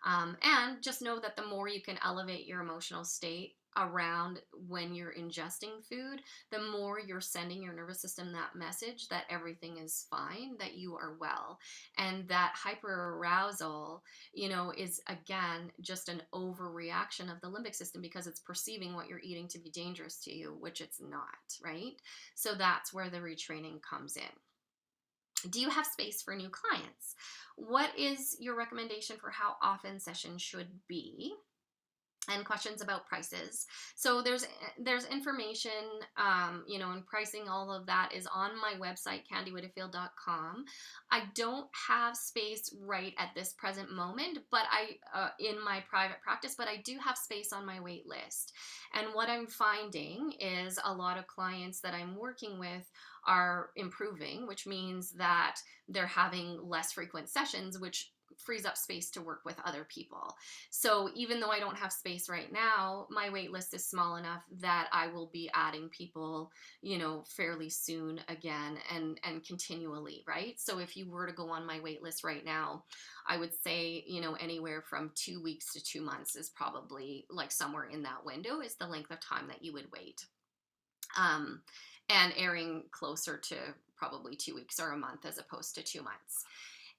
And just know that the more you can elevate your emotional state around when you're ingesting food, the more you're sending your nervous system that message that everything is fine, that you are well. And that hyperarousal, is again just an overreaction of the limbic system, because it's perceiving what you're eating to be dangerous to you, which it's not, right? So that's where the retraining comes in. Do you have space for new clients? What is your recommendation for how often sessions should be? And questions about prices. So there's information, and pricing, all of that is on my website, candywhitterfield.com. I don't have space right at this present moment, but in my private practice, but I do have space on my wait list. And what I'm finding is a lot of clients that I'm working with are improving, which means that they're having less frequent sessions, which frees up space to work with other people. So even though I don't have space right now, my wait list is small enough that I will be adding people, fairly soon again, and continually, right? So if you were to go on my wait list right now, I would say, anywhere from 2 weeks to 2 months is probably, like, somewhere in that window is the length of time that you would wait. Um, and airing closer to probably 2 weeks or a month as opposed to 2 months.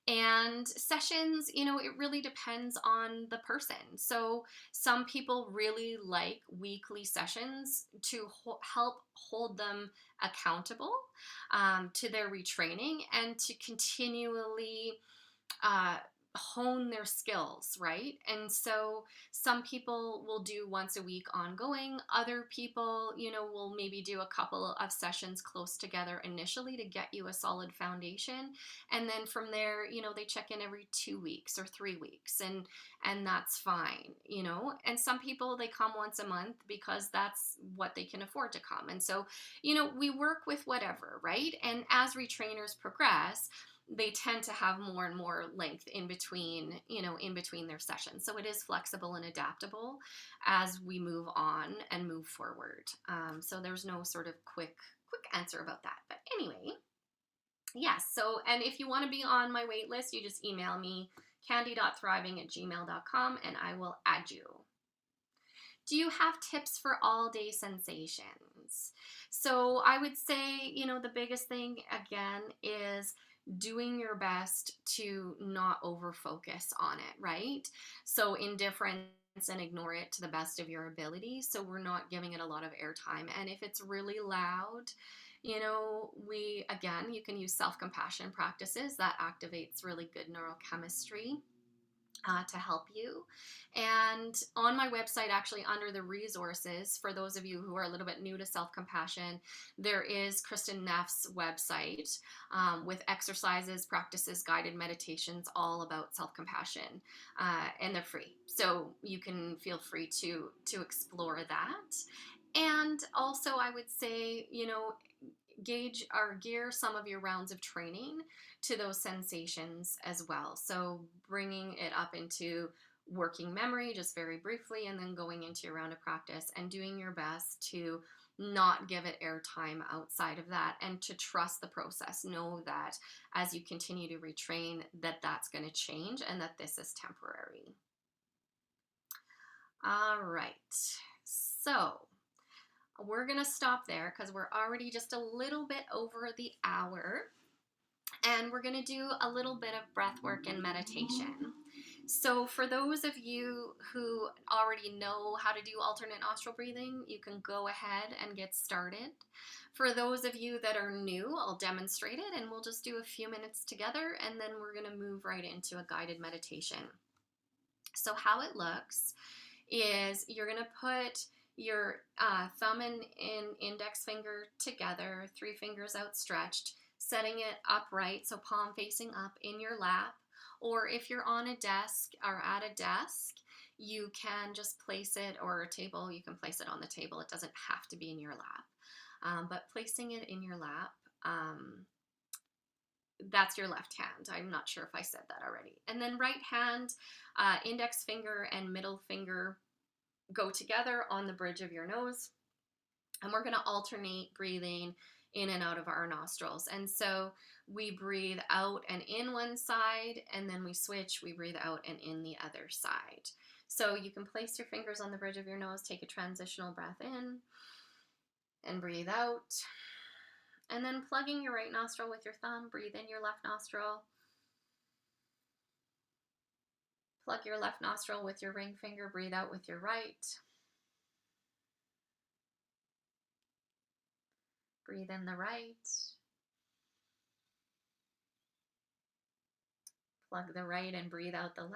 And sessions, it really depends on the person. So some people really like weekly sessions to help hold them accountable, to their retraining, and to continually uh, hone their skills, right? And so some people will do once a week ongoing. Other people, will maybe do a couple of sessions close together initially to get you a solid foundation. And then from there, they check in every 2 weeks or 3 weeks, and that's fine. And some people, they come once a month because that's what they can afford to come. And so, we work with whatever, right? And as retrainers progress, they tend to have more and more length in between their sessions. So it is flexible and adaptable as we move on and move forward. So there's no sort of quick answer about that. But anyway, yes. So, and if you want to be on my wait list, you just email me, candy.thriving@gmail.com, and I will add you. Do you have tips for all day sensations? So I would say, the biggest thing again is doing your best to not over focus on it, right? So indifference and ignore it to the best of your ability. So we're not giving it a lot of airtime. And if it's really loud, you can use self-compassion practices that activates really good neurochemistry. To help you. And on my website, actually, under the resources, for those of you who are a little bit new to self-compassion, there is Kristen Neff's website, with exercises, practices, guided meditations, all about self-compassion, and they're free. So you can feel free to explore that. And also, I would say, gauge or gear some of your rounds of training to those sensations as well. So bringing it up into working memory just very briefly, and then going into your round of practice and doing your best to not give it airtime outside of that, and to trust the process. Know that as you continue to retrain, that's going to change, and that this is temporary. All right. So we're going to stop there because we're already just a little bit over the hour. And we're going to do a little bit of breath work and meditation. So for those of you who already know how to do alternate nostril breathing, you can go ahead and get started. For those of you that are new, I'll demonstrate it, and we'll just do a few minutes together, and then we're going to move right into a guided meditation. So how it looks is you're going to put your thumb and index finger together, 3 fingers outstretched, setting it upright, so palm facing up in your lap. Or if you're on a desk or at a desk, you can just place it, or a table, you can place it on the table. It doesn't have to be in your lap. But placing it in your lap, that's your left hand. I'm not sure if I said that already. And then right hand, index finger and middle finger go together on the bridge of your nose. And we're going to alternate breathing in and out of our nostrils. And so we breathe out and in one side, and then we switch, we breathe out and in the other side. So you can place your fingers on the bridge of your nose, take a transitional breath in, and breathe out. And then plugging your right nostril with your thumb, breathe in your left nostril. Plug your left nostril with your ring finger, breathe out with your right. Breathe in the right. Plug the right and breathe out the left.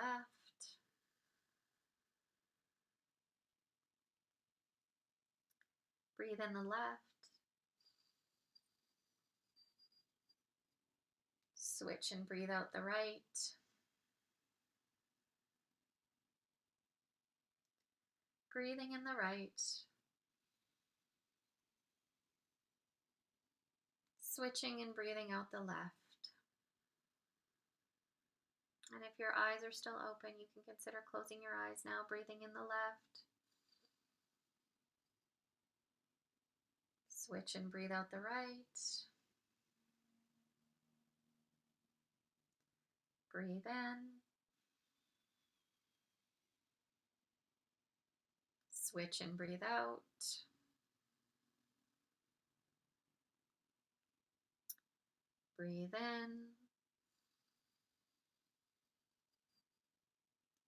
Breathe in the left. Switch and breathe out the right. Breathing in the right. Switching and breathing out the left. And if your eyes are still open, you can consider closing your eyes now, breathing in the left. Switch and breathe out the right. Breathe in. Switch and breathe out. Breathe in.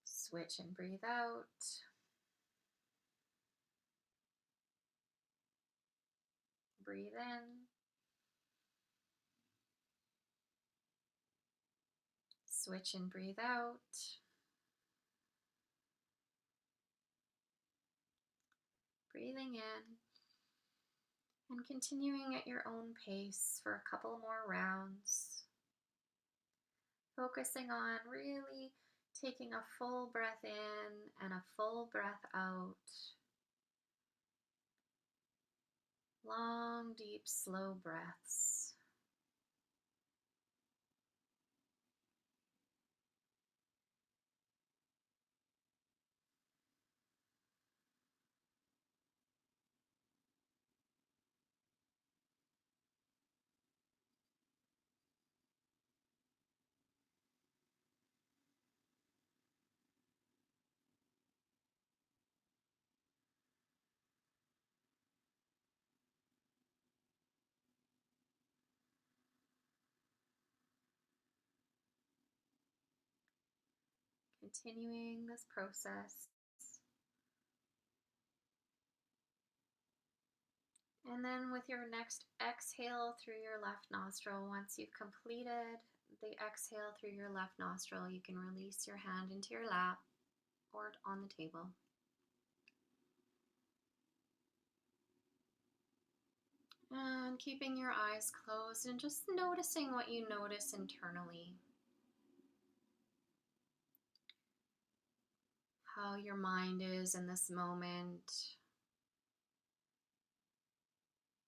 Switch and breathe out. Breathe in. Switch and breathe out. Breathing in and continuing at your own pace for a couple more rounds. Focusing on really taking a full breath in and a full breath out. Long, deep, slow breaths. Continuing this process. And then with your next exhale through your left nostril, once you've completed the exhale through your left nostril, you can release your hand into your lap or on the table. And keeping your eyes closed and just noticing what you notice internally. How your mind is in this moment.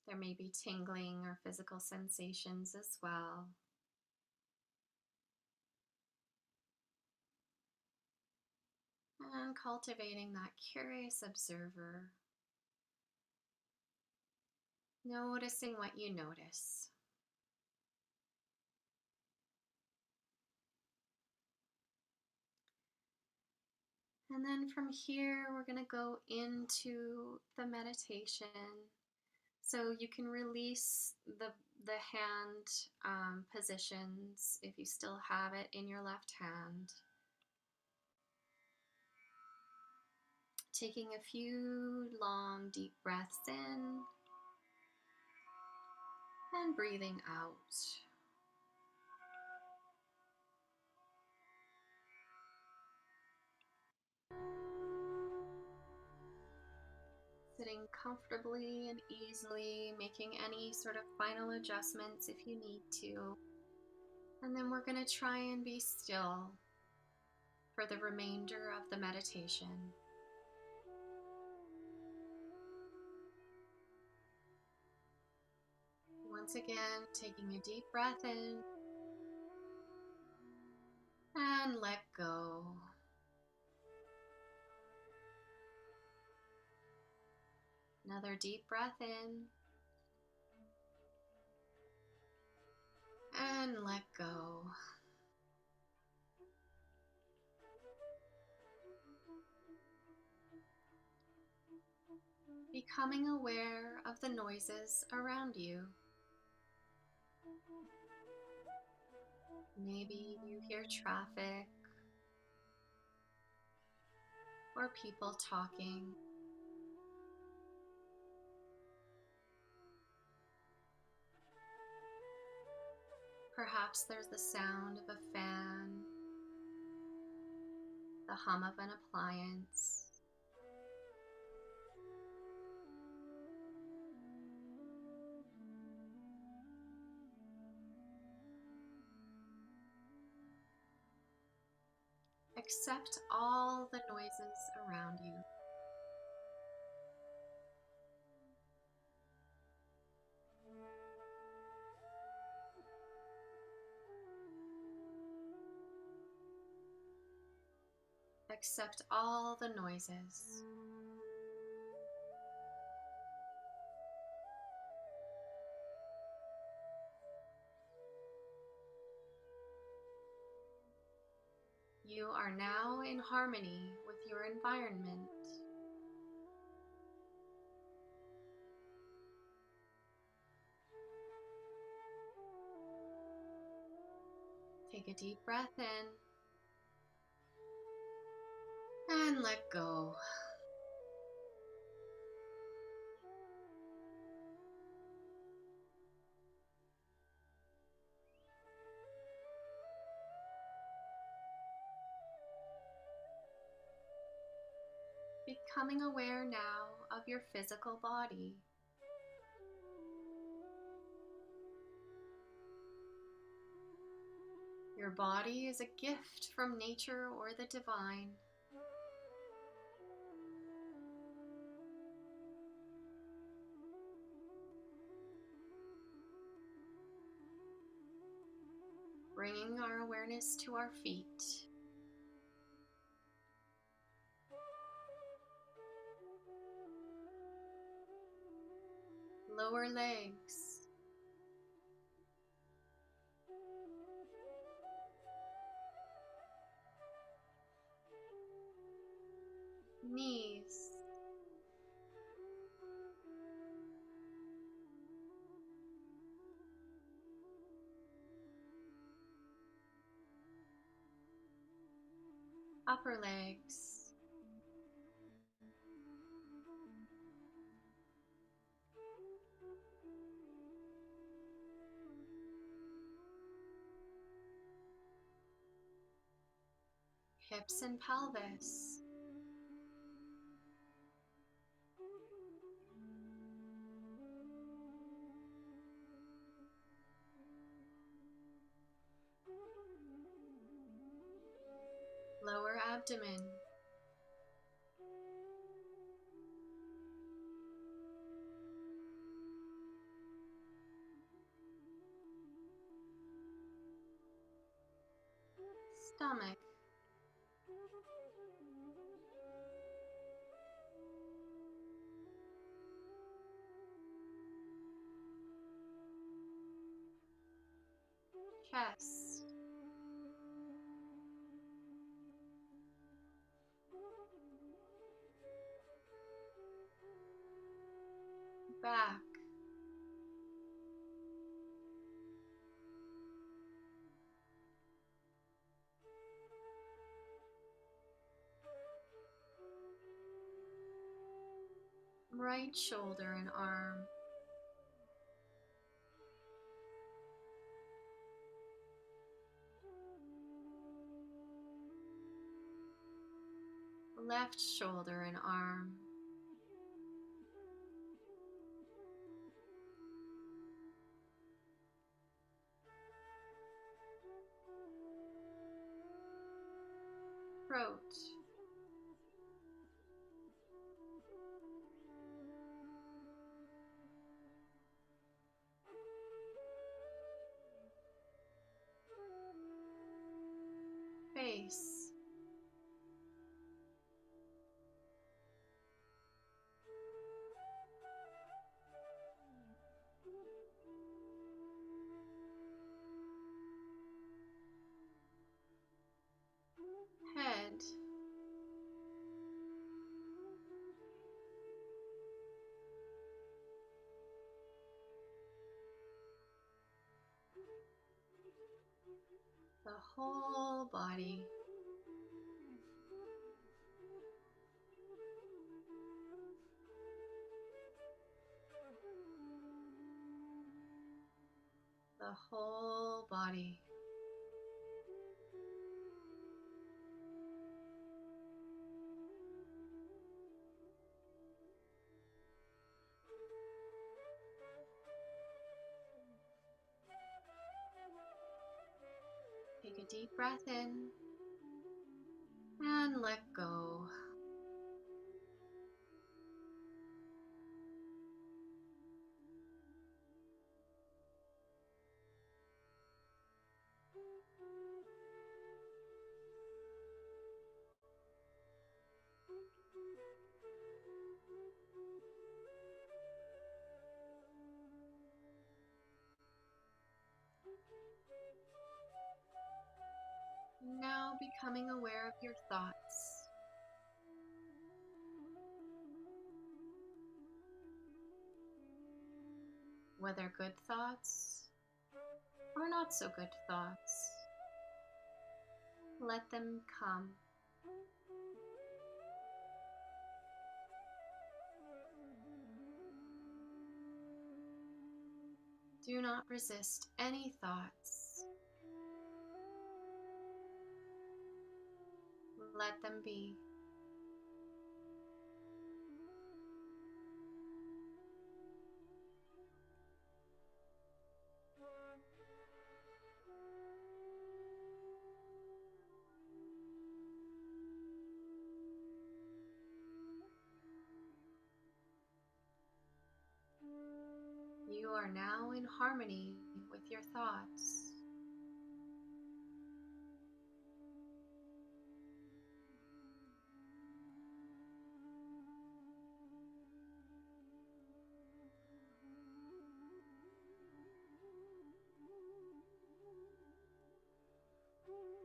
There may be tingling or physical sensations as well. And cultivating that curious observer. Noticing what you notice. And then from here, we're going to go into the meditation. So you can release the hand positions if you still have it in your left hand. Taking a few long, deep breaths in and breathing out. Sitting comfortably and easily, making any sort of final adjustments if you need to. And then we're going to try and be still for the remainder of the meditation. Once again, taking a deep breath in and let go. Another deep breath in and let go. Becoming aware of the noises around you. Maybe you hear traffic or people talking. Perhaps there's the sound of a fan the hum of an appliance. Accept all the noises around you. Accept all the noises. You are now in harmony with your environment. Take a deep breath in and let go. Becoming aware now of your physical body. Your body is a gift from nature or the divine. Bringing our awareness to our feet. Lower legs. Knees. Upper legs. Hips and pelvis. Lower abdomen. Stomach. Chest. Back. Right shoulder and arm. Left shoulder and arm. Throat. Face. Head. The whole body. The whole body. a deep breath in and let go. Now becoming aware of your thoughts, whether good thoughts or not so good thoughts. Let them come. Do not resist any thoughts. Let them be. You are now in harmony with your thoughts.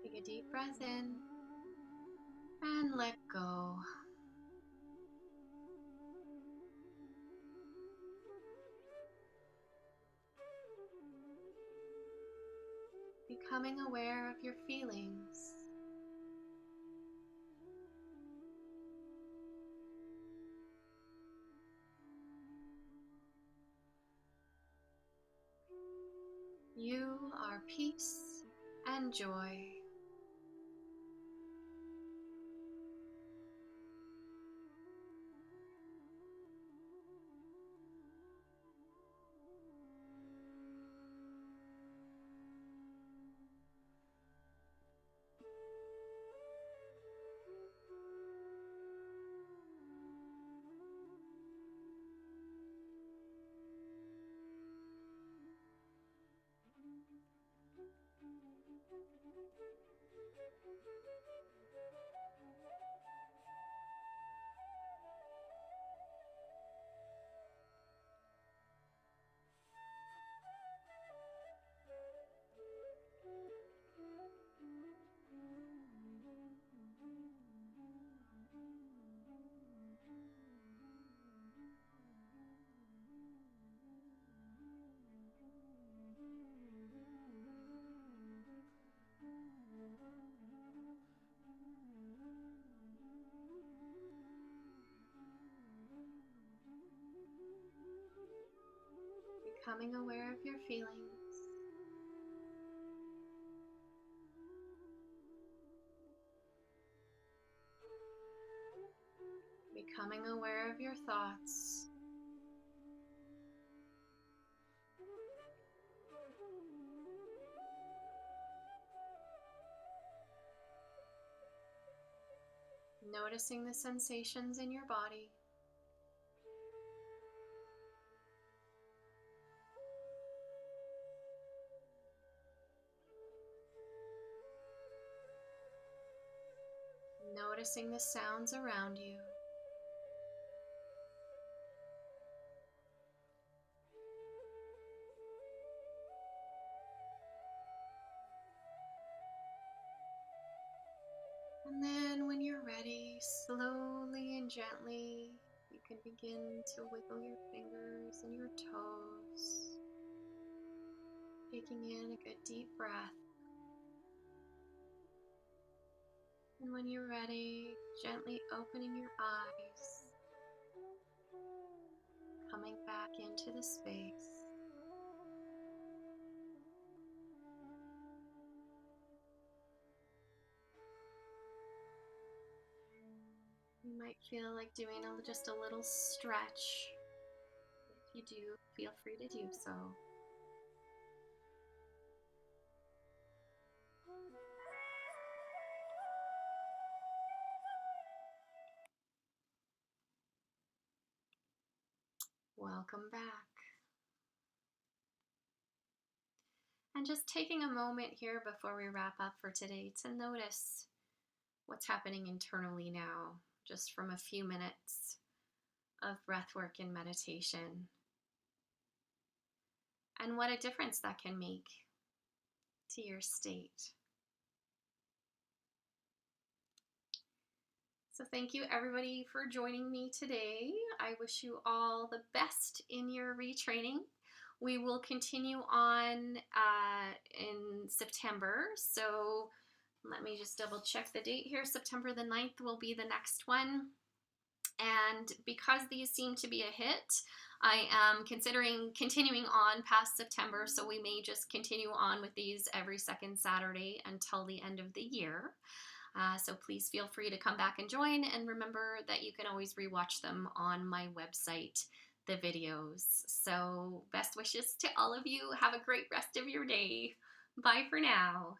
Take a deep breath in and let go. Becoming aware of your feelings. You are peace and joy. Becoming aware of your feelings. Becoming aware of your thoughts. Noticing the sensations in your body. Noticing the sounds around you. And then when you're ready, slowly and gently, you can begin to wiggle your fingers and your toes, taking in a good deep breath. And when you're ready, gently opening your eyes, coming back into the space. You might feel like doing just a little stretch. If you do, feel free to do so. Welcome back. And just taking a moment here before we wrap up for today to notice what's happening internally now, just from a few minutes of breath work and meditation, and what a difference that can make to your state. So thank you everybody for joining me today. I wish you all the best in your retraining. We will continue on in September. So let me just double check the date here. September the 9th will be the next one. And because these seem to be a hit, I am considering continuing on past September. So we may just continue on with these every second Saturday until the end of the year. So please feel free to come back and join, and remember that you can always rewatch them on my website, the videos. So best wishes to all of you. Have a great rest of your day. Bye for now.